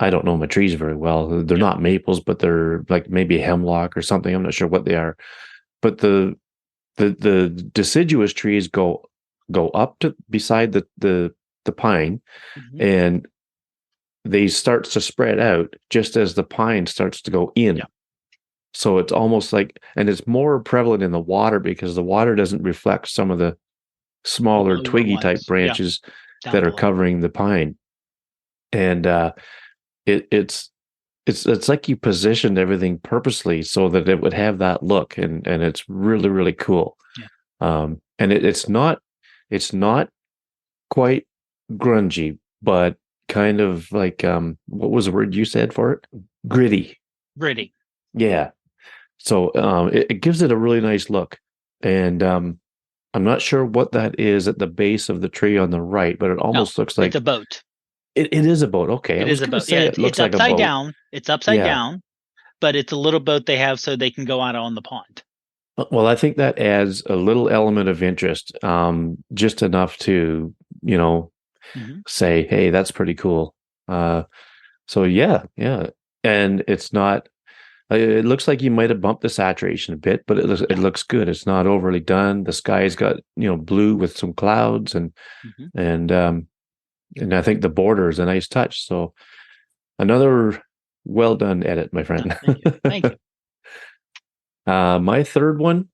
I don't know my trees very well. They're not maples, but they're like maybe a hemlock or something. I'm not sure what they are. But the deciduous trees go up to beside the pine, and they start to spread out just as the pine starts to go in. Yeah. So it's almost like, and it's more prevalent in the water because the water doesn't reflect some of the smaller twiggy type branches that are covering the pine. And it's like you positioned everything purposely so that it would have that look, and it's really, really cool. And it's not quite grungy, but kind of like what was the word you said for it? Gritty. Yeah. So it gives it a really nice look. And I'm not sure what that is at the base of the tree on the right, but it almost looks like it's a boat. It is a boat. Okay. It I was is a going to boat. say Yeah, it looks it's like a upside boat. down. It's upside down, but it's a little boat they have so they can go out on the pond. Well, I think that adds a little element of interest, just enough to, say, hey, that's pretty cool. So yeah. And it's not, it looks like you might have bumped the saturation a bit, but it looks good. It's not overly done. The sky's got, blue with some clouds, and I think the border is a nice touch. So another well done edit, my friend. Thank you. Thank you. My third one.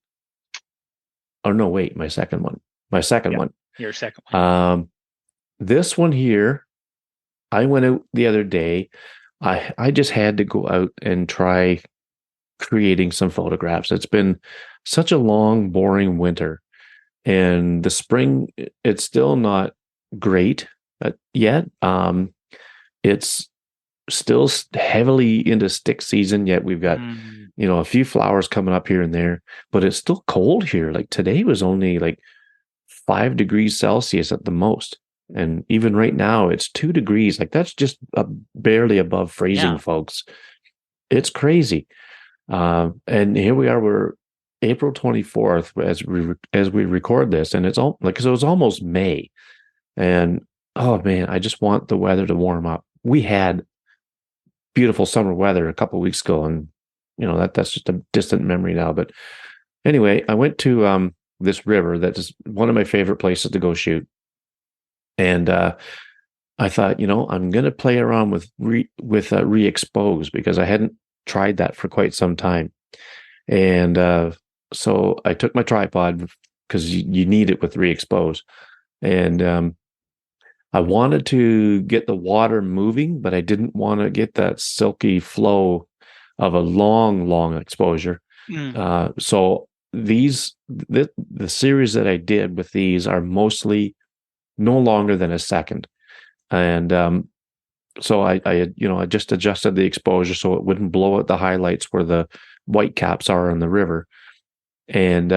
Oh no, wait, my second one. My second one. Your second one. This one here, I went out the other day. I just had to go out and try creating some photographs. It's been such a long, boring winter, and the spring, it's still not great yet. It's still heavily into stick season, yet we've got a few flowers coming up here and there, but it's still cold here. Like today was only like 5 degrees Celsius at the most, and even right now it's 2 degrees. Like that's just barely above freezing, folks. It's crazy. And here we are, we're April 24th as we record this, and it's all like, so it's almost May, and oh man, I just want the weather to warm up. We had beautiful summer weather a couple of weeks ago, and that's just a distant memory now. But anyway, I went to this river that is one of my favorite places to go shoot, and I thought, I'm going to play around with re-expose because I hadn't tried that for quite some time, and so I took my tripod because you need it with re-expose, and I wanted to get the water moving, but I didn't want to get that silky flow of a long exposure. So the series that I did with these are mostly no longer than a second, and so I just adjusted the exposure so it wouldn't blow out the highlights where the white caps are in the river, and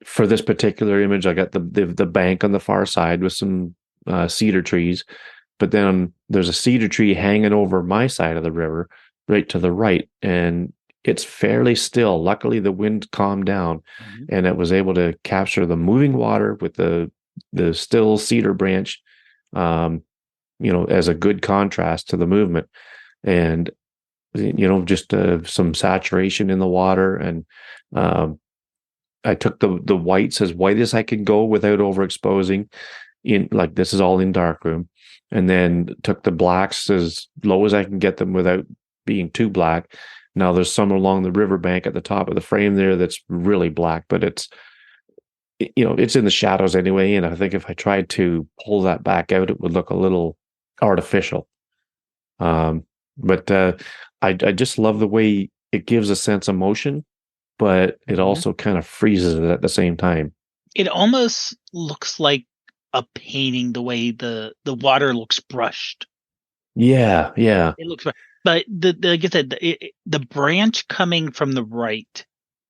for this particular image, I got the bank on the far side with some cedar trees, but then there's a cedar tree hanging over my side of the river, right to the right, and it's fairly still. Luckily, the wind calmed down, and it was able to capture the moving water with the still cedar branch, as a good contrast to the movement, and just some saturation in the water, and I took the whites as white as I could go without overexposing. In like this is all in darkroom, and then took the blacks as low as I can get them without being too black. Now there's some along the riverbank at the top of the frame there that's really black, but it's in the shadows anyway. And I think if I tried to pull that back out, it would look a little artificial. But I just love the way it gives a sense of motion, but it also kind of freezes it at the same time. It almost looks like a painting the way the water looks brushed. Yeah. It looks, but like I said, the branch coming from the right,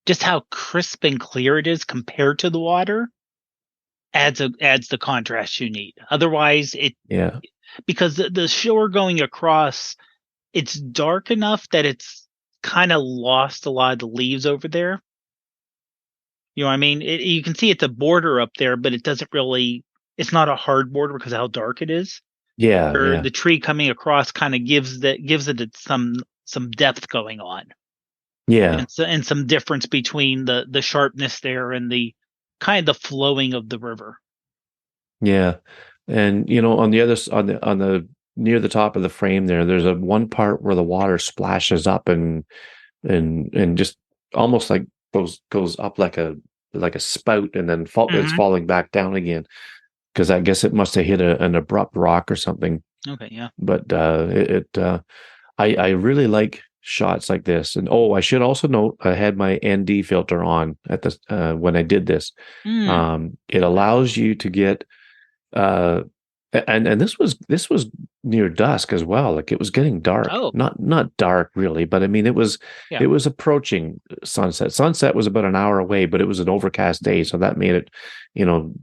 just how crisp and clear it is compared to the water, adds the contrast you need. Otherwise, because the shore going across, it's dark enough that it's kind of lost a lot of the leaves over there. You know what I mean? You can see it's a border up there, but it doesn't really. It's not a hard border because of how dark it is. Yeah, Or yeah, the tree coming across kind of gives it some depth going on, yeah, and some difference between the sharpness there and the kind of the flowing of the river. yeah. And on the on the near the top of the frame there, there's a one part where the water splashes up and just almost like goes up like a spout and then it's Hmm. falling back down again because I guess it must have hit an abrupt rock or something. Okay, yeah. But I really like shots like this. And I should also note I had my ND filter on at the when I did this. Mm. It allows you to get uh and this was near dusk as well. Like it was getting dark. Oh, Not dark really, but I mean yeah. it was approaching sunset. Sunset was about an hour away, but it was an overcast day, so that made it, you know,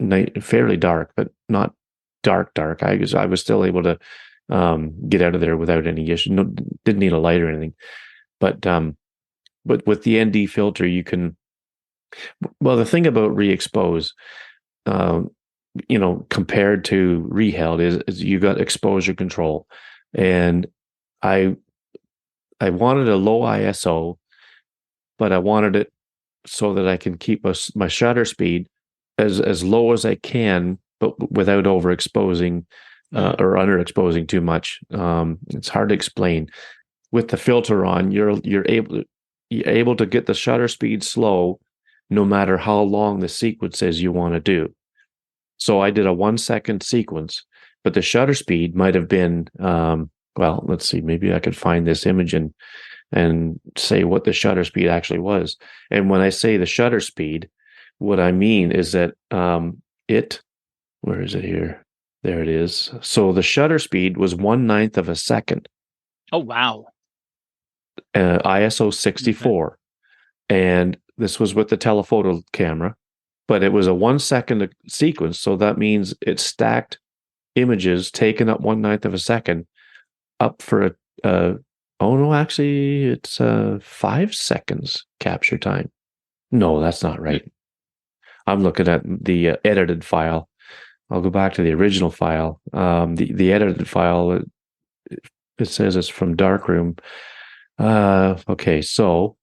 night fairly dark, but not dark. I was still able to get out of there without any issue. No, didn't need a light or anything. But with the ND filter, you can. Well, the thing about re-expose, um, compared to ReeHeld is you got exposure control, and I I wanted a low ISO, but I wanted it so that I can keep my shutter speed as low as I can, but without overexposing Mm. or underexposing too much. It's hard to explain. With the filter on, you're able to get the shutter speed slow, no matter how long the sequence is you want to do. So I did a 1 second sequence, but the shutter speed might have been well, let's see, maybe I could find this image and say what the shutter speed actually was. And when I say the shutter speed, what I mean is that where is it here? There it is. So the shutter speed was 1/9 of a second, Oh, wow. ISO Okay. 64. And this was with the telephoto camera, but it was a 1 second sequence. So that means it stacked images taken up 1/9 of a second up for uh, oh no, actually it's 5 seconds capture time. No, that's not Hmm. right. I'm looking at the edited file. I'll go back to the original file. The edited file, it says it's from Darkroom. Okay, so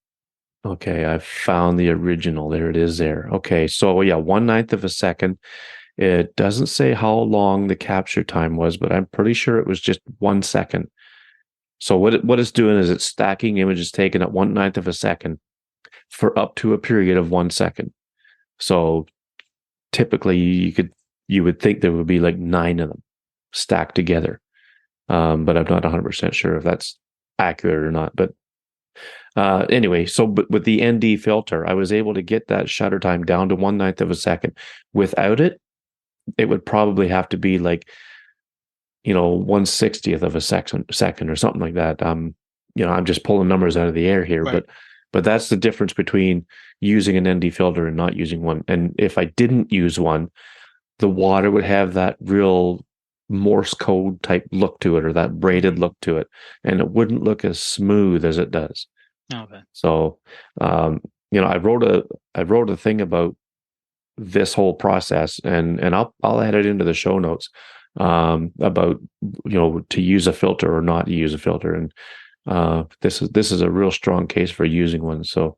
okay, I found the original. There it is there. Okay, so yeah, 1/9 of a second. It doesn't say how long the capture time was, but I'm pretty sure it was just 1 second. So what it's doing is it's stacking images taken at 1/9 of a second for up to a period of 1 second. So typically you would think there would be like nine of them stacked together. But I'm not 100% sure if that's accurate or not. But anyway, but with the ND filter, I was able to get that shutter time down to 1/9 of a second. Without it, it would probably have to be like 1/60th of a second or something like that. I'm just pulling numbers out of the air here, Right. but that's the difference between using an ND filter and not using one. And if I didn't use one, the water would have that real Morse code type look to it, or that braided Hmm. look to it, and it wouldn't look as smooth as it does. Okay. So, um, I wrote a thing about this whole process, and I'll add it into the show notes about to use a filter or not use a filter, and this is a real strong case for using one. So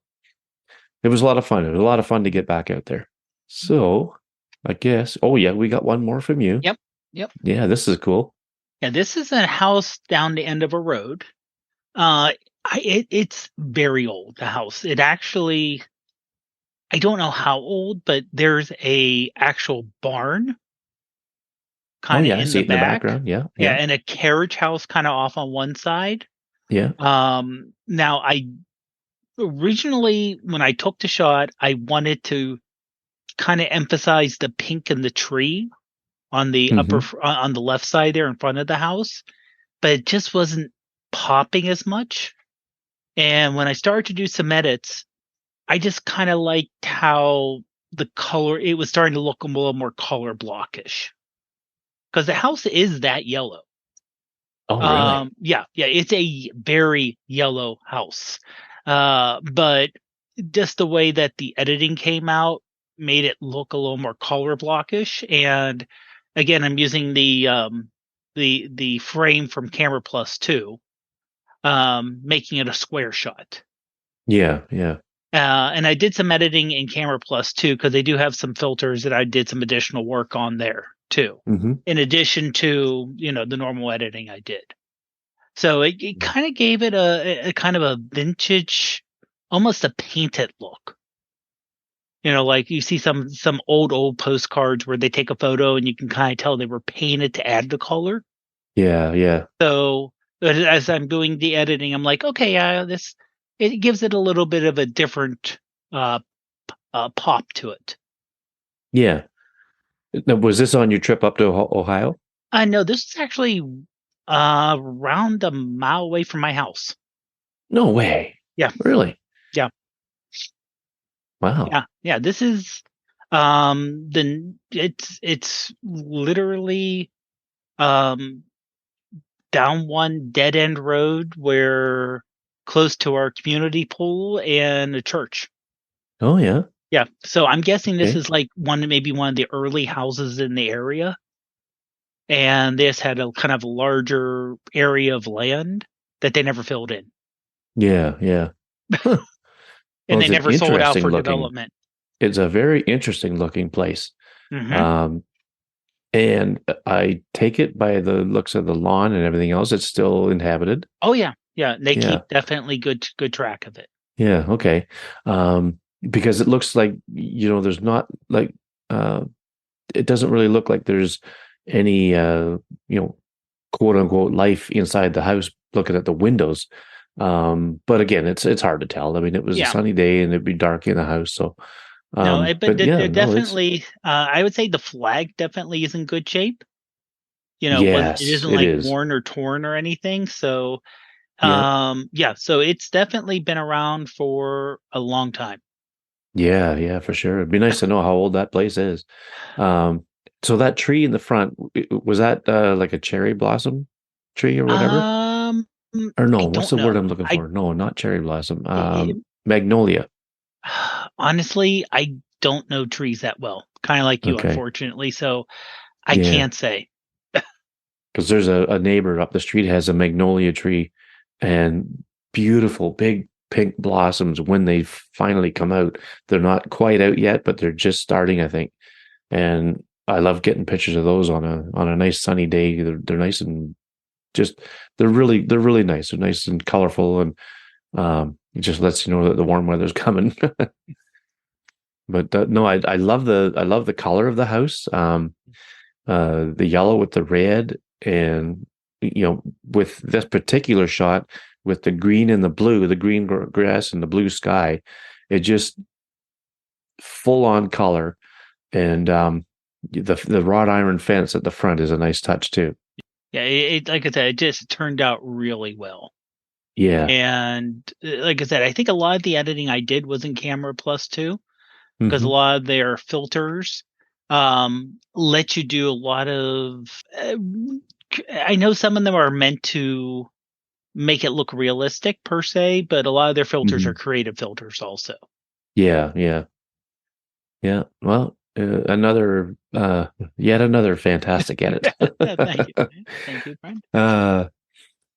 it was a lot of fun. It was a lot of fun to get back out there. So I guess. Oh yeah, we got one more from you. Yep. Yep. Yeah, this is cool. Yeah, this is a house down the end of a road. It's very old, the house. It actually, I don't know how old, but there's a actual barn Oh kind of yeah, I in see the it in the back. background. Yeah, Yeah, yeah, and a carriage house kind of off on one side. yeah. Now I originally, when I took the shot, I wanted to kind of emphasize the pink in the tree on the Hmm. on the left side there in front of the house, but it just wasn't popping as much. And when I started to do some edits, I just kind of liked how the color, it was starting to look a little more color blockish because the house is that yellow. Oh really? Yeah, it's a very yellow house. But just the way that the editing came out made it look a little more color blockish. And again, I'm using the frame from Camera Plus 2, making it a square shot. Yeah, yeah. And I did some editing in Camera Plus 2 because they do have some filters that I did some additional work on there too, Mm-hmm. in addition to the normal editing I did. So it kind of gave it a kind of a vintage, almost a painted look. Like you see some old postcards where they take a photo and you can kind of tell they were painted to add the color. Yeah, yeah. So as I'm doing the editing, I'm like, okay, this it gives it a little bit of a different uh, pop to it. Yeah. Now, was this on your trip up to Ohio? I know this is actually around a mile away from my house. No way. Yeah, Really? yeah, Wow. yeah. This is it's literally um down one dead end road where close to our community pool and a church. Oh, yeah. Yeah. So I'm guessing this Okay. is like maybe one of the early houses in the area. And this had a kind of larger area of land that they never filled in. Yeah, yeah. Huh. And Well, they it's an never sold out interesting for looking. development. It's a very interesting looking place. Hmm. Um, and I take it by the looks of the lawn and everything else, it's still inhabited. Oh yeah. Yeah. They Yeah. keep definitely good track of it. Yeah. Okay. Because it looks like, there's not like, uh, it doesn't really look like there's any, quote unquote life inside the house looking at the windows. But again, it's hard to tell. I mean, it was a Yeah. sunny day and it'd be dark in the house. So, No, but but yeah, they're no, it's, definitely I would say the flag definitely is in good shape. It yes, isn't it like is. worn or torn or anything. So Yeah. yeah, so it's definitely been around for a long time. Yeah. Yeah, for sure. It'd be nice to know how old that place is. Um, so that tree in the front, was that like a cherry blossom tree or whatever? Um, Or no, I what's don't the word know. I'm looking for? No, not cherry blossom. It, Magnolia. honestly, I don't know trees that well. Kind of like you, Okay. unfortunately. So I Yeah. can't say. Because there's a neighbor up the street has a magnolia tree and beautiful big pink blossoms when they finally come out. They're not quite out yet, but they're just starting, I think. And I love getting pictures of those on a nice sunny day. They're nice and just they're really nice. They're nice and colorful, and it just lets you know that the warm weather's coming. But no, I love the color of the house. The yellow with the red, and with this particular shot with the green and the blue, the green grass and the blue sky, it just full on color. And the wrought iron fence at the front is a nice touch too. Yeah, like I said, it just turned out really well. Yeah. And like I said, I think a lot of the editing I did was in Camera Plus 2 because a Hmm. lot of their filters let you do a lot of. I know some of them are meant to make it look realistic per se, but a lot of their filters are Hmm. creative filters also. Yeah, yeah, yeah. Well, yet another fantastic edit. Thank you. Thank you, friend. uh,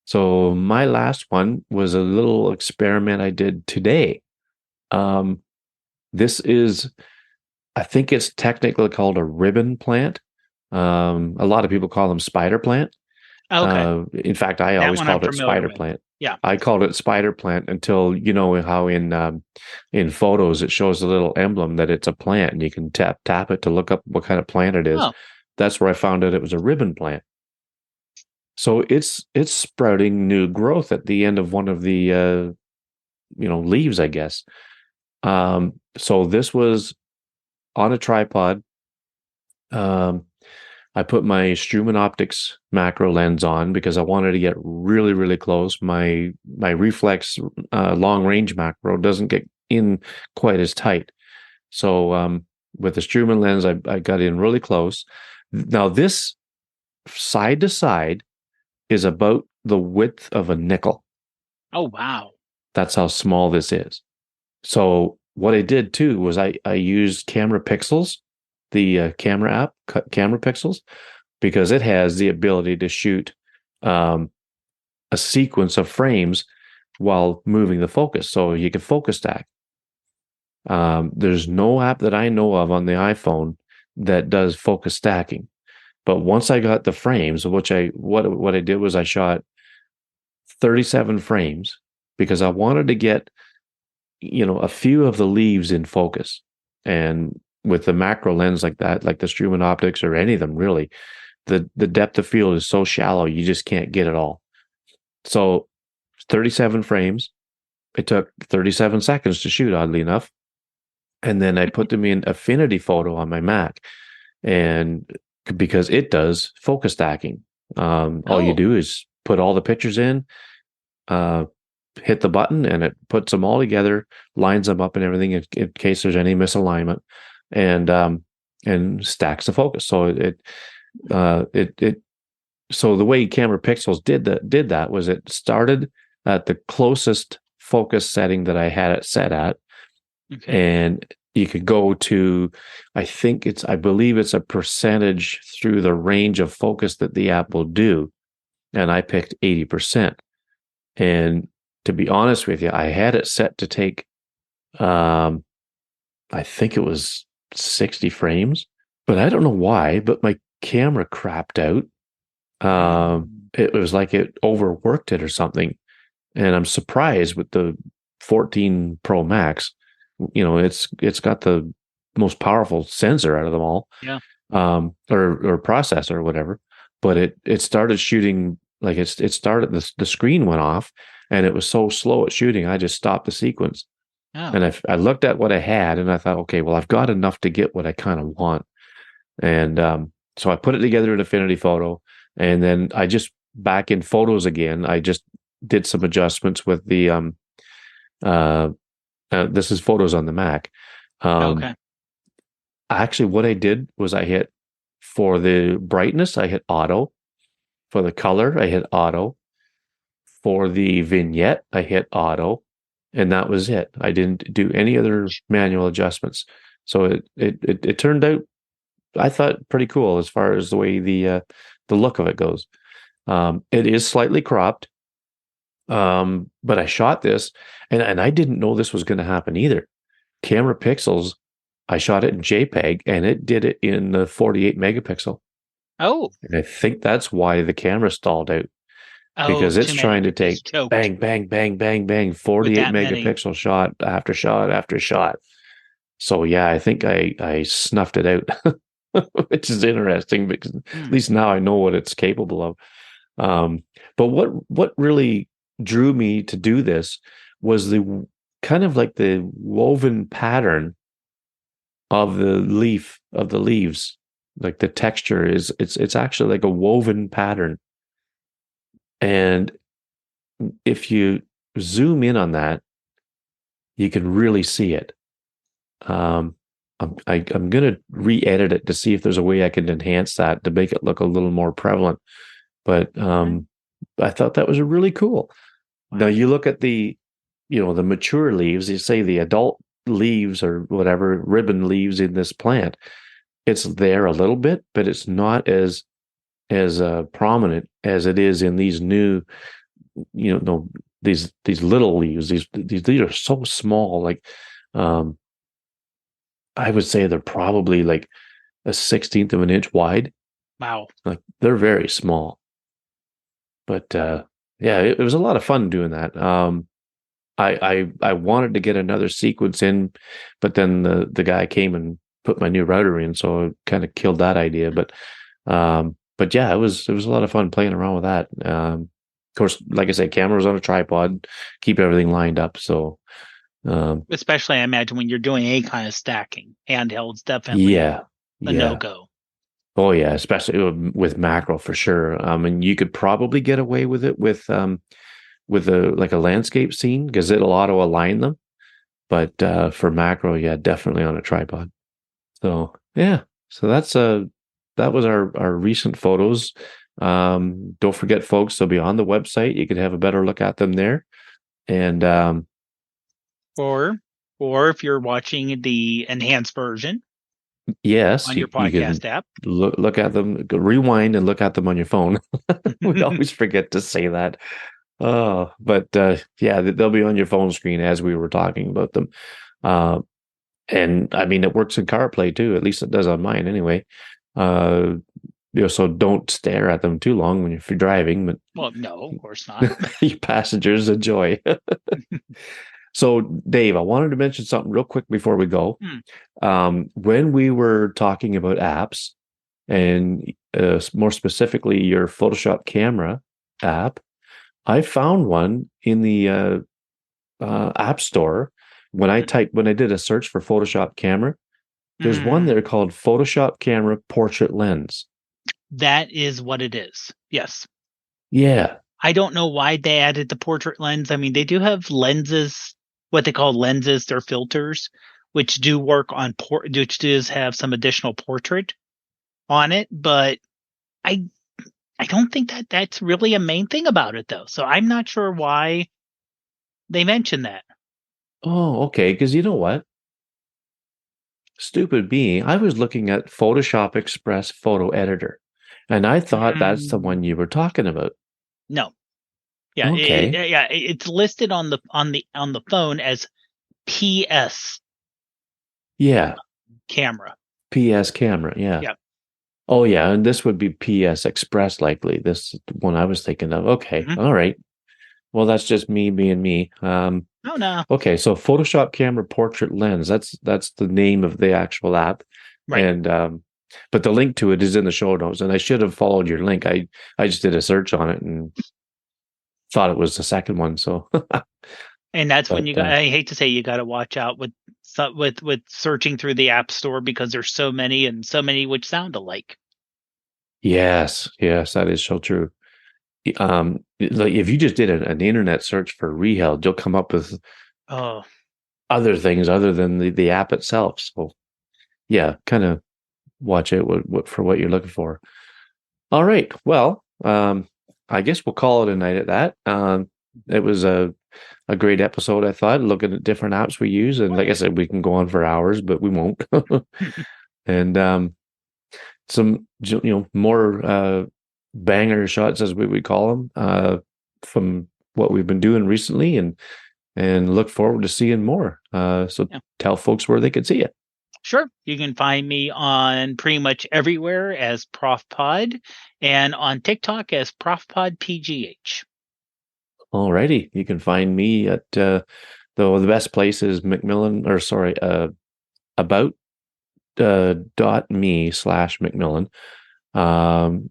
so my last one was a little experiment I did today. Um, this is, I think it's technically called a ribbon plant. A lot of people call them spider plant. Okay. In fact, I That always one I'm called it familiar spider with. plant. Yeah. I called it spider plant until how in photos it shows a little emblem that it's a plant, and you can tap it to look up what kind of plant it is. Oh, That's where I found out it was a ribbon plant. So it's sprouting new growth at the end of one of the leaves, I guess. So this was on a tripod. Um, I put my Struman Optics macro lens on because I wanted to get really, really close. My reflex long range macro doesn't get in quite as tight. So with the Struman lens, I got in really close. Now this side to side is about the width of a nickel. oh wow. That's how small this is. So what I did too was I used camera pixels, the camera app, Camera Pixels, because it has the ability to shoot a sequence of frames while moving the focus. So you can focus stack. There's no app that I know of on the iPhone that does focus stacking. But once I got the frames, what I did was I shot 37 frames because I wanted to get a few of the leaves in focus. And with the macro lens like that, like the Struman optics or any of them really, the depth of field is so shallow you just can't get it all. So 37 frames. It took 37 seconds to shoot, oddly enough. And then I put them in Affinity Photo on my Mac, and because it does focus stacking. All you do is put all the pictures in, hit the button, and it puts them all together, lines them up and everything in case there's any misalignment, and stacks the focus. So so the way Camera Pixels did that was it started at the closest focus setting that I had it set at. Okay. And you could go to, I believe it's a percentage through the range of focus that the app will do. And I picked 80%. And to be honest with you, I had it set to take, I think it was 60 frames, but I don't know why, but my camera crapped out. It was like it overworked it or something. And I'm surprised with the 14 Pro Max, it's got the most powerful sensor out of them all. Yeah. Or processor or whatever. But it started shooting, like it started, the screen went off and it was so slow at shooting, I just stopped the sequence. Oh. And I looked at what I had and I thought, okay, well, I've got enough to get what I kind of want. And so I put it together in Affinity Photo, and then I just back in Photos again, I just did some adjustments with the this is Photos on the Mac. Okay. Actually, what I did was I hit, for the brightness, I hit auto. For the color, I hit auto. For the vignette, I hit auto, and that was it. I didn't do any other manual adjustments. So it turned out, I thought, pretty cool as far as the way the look of it goes. It is slightly cropped, but I shot this, and I didn't know this was going to happen either. Camera Pixels, I shot it in JPEG, and it did it in the 48 megapixel. Oh. And I think that's why the camera stalled out. Because it's trying to take bang, bang, bang, bang, bang, 48 megapixel shot after shot after shot. So yeah, I think I snuffed it out, which is interesting because at least now I know what it's capable of. But what really drew me to do this was the kind of like the woven pattern of the leaves. Like the texture it's actually like a woven pattern. And if you zoom in on that, you can really see it. I'm going to re-edit it to see if there's a way I can enhance that to make it look a little more prevalent. But I thought that was really cool. Wow. Now you look at the mature leaves, you say the adult leaves or whatever, ribbon leaves in this plant. It's there a little bit, but it's not as prominent as it is in these new, these little leaves. These are so small. Like, I would say they're probably like a 1/16 of an inch wide. Wow. Like they're very small. But yeah, it was a lot of fun doing that. I wanted to get another sequence in, but then the guy came and put my new router in, so it kind of killed that idea. But yeah, it was a lot of fun playing around with that. Of course, like I said, camera was on a tripod, keep everything lined up. So especially I imagine when you're doing any kind of stacking, handheld's definitely a no-go. Oh yeah, especially with macro for sure. And you could probably get away with it with a landscape scene because it'll auto align them. But for macro, yeah, definitely on a tripod. So yeah, so that was our recent photos. Don't forget, folks, they'll be on the website. You can have a better look at them there. And or if you're watching the enhanced version, Yes, on your you can podcast app. look at them, rewind and look at them on your phone. We always forget to say that. Oh, but yeah, they'll be on your phone screen as we were talking about them. Uh, and I mean, it works in CarPlay too. At least it does on mine anyway. So don't stare at them too long when you're driving. But well, no, of course not. you passengers enjoy. So, Dave, I wanted to mention something real quick before we go. When we were talking about apps, and more specifically your Photoshop camera app, I found one in the App Store. When I did a search for Photoshop camera, there's one there called Photoshop Camera Portrait Lens. That is what it is. Yes. Yeah. I don't know why they added the portrait lens. I mean, they do have lenses, what they call lenses, they're filters, which do work on which does have some additional portrait on it, but I don't think that that's really a main thing about it though. So I'm not sure why they mentioned that. Oh, okay. Because you know what? Stupid me. I was looking at Photoshop Express Photo Editor, and I thought that's the one you were talking about. No. Yeah. Okay. It's listed on the phone as PS. Yeah. Camera. PS camera. Yeah. Yeah. Oh, yeah. And this would be PS Express, likely. This one I was thinking of. Okay. All right. Well, that's just me being me. Oh, no. Okay. So Photoshop Camera Portrait Lens. That's the name of the actual app. Right. And but the link to it is in the show notes. And I should have followed your link. I just did a search on it and thought it was the second one. So. And that's when I hate to say, you got to watch out with searching through the App Store because there's so many which sound alike. Yes, that is so true. Like if you just did an internet search for ReeHeld, you'll come up with other things other than the app itself. So yeah, kind of watch it for what you're looking for. All right. Well, I guess we'll call it a night at that. It was a great episode, I thought, looking at different apps we use. And like I said, we can go on for hours, but we won't. And some, more banger shots, as we would call them, from what we've been doing recently, and look forward to seeing more. Tell folks where they can see it. Sure. You can find me on pretty much everywhere as Prof Pod, and on TikTok as Prof Pod PGH. Alrighty. You can find me at the best place is about.me/Macmillan.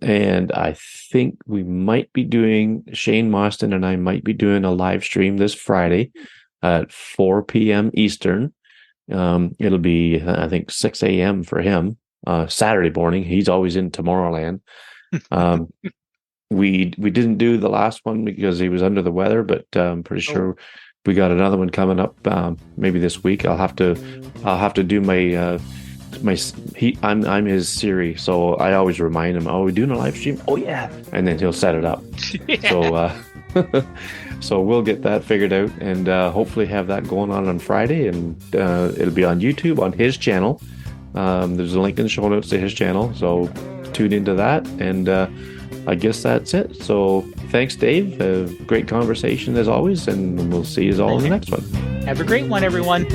And I think we might be doing, Shane Mostyn and I might be doing a live stream this Friday at 4 p.m. Eastern. It'll be, I think, 6 a.m. for him, Saturday morning. He's always in Tomorrowland. We didn't do the last one because he was under the weather, but I'm pretty sure we got another one coming up maybe this week. I'll have to do my I'm his Siri, so I always remind him, we're doing a live stream. Oh yeah, and then he'll set it up. So we'll get that figured out, and hopefully have that going on Friday, and it'll be on YouTube on his channel. There's a link in the show notes to his channel, so tune into that, and I guess that's it. So thanks, Dave. Great conversation as always, and we'll see you all in the next one. Have a great one, everyone.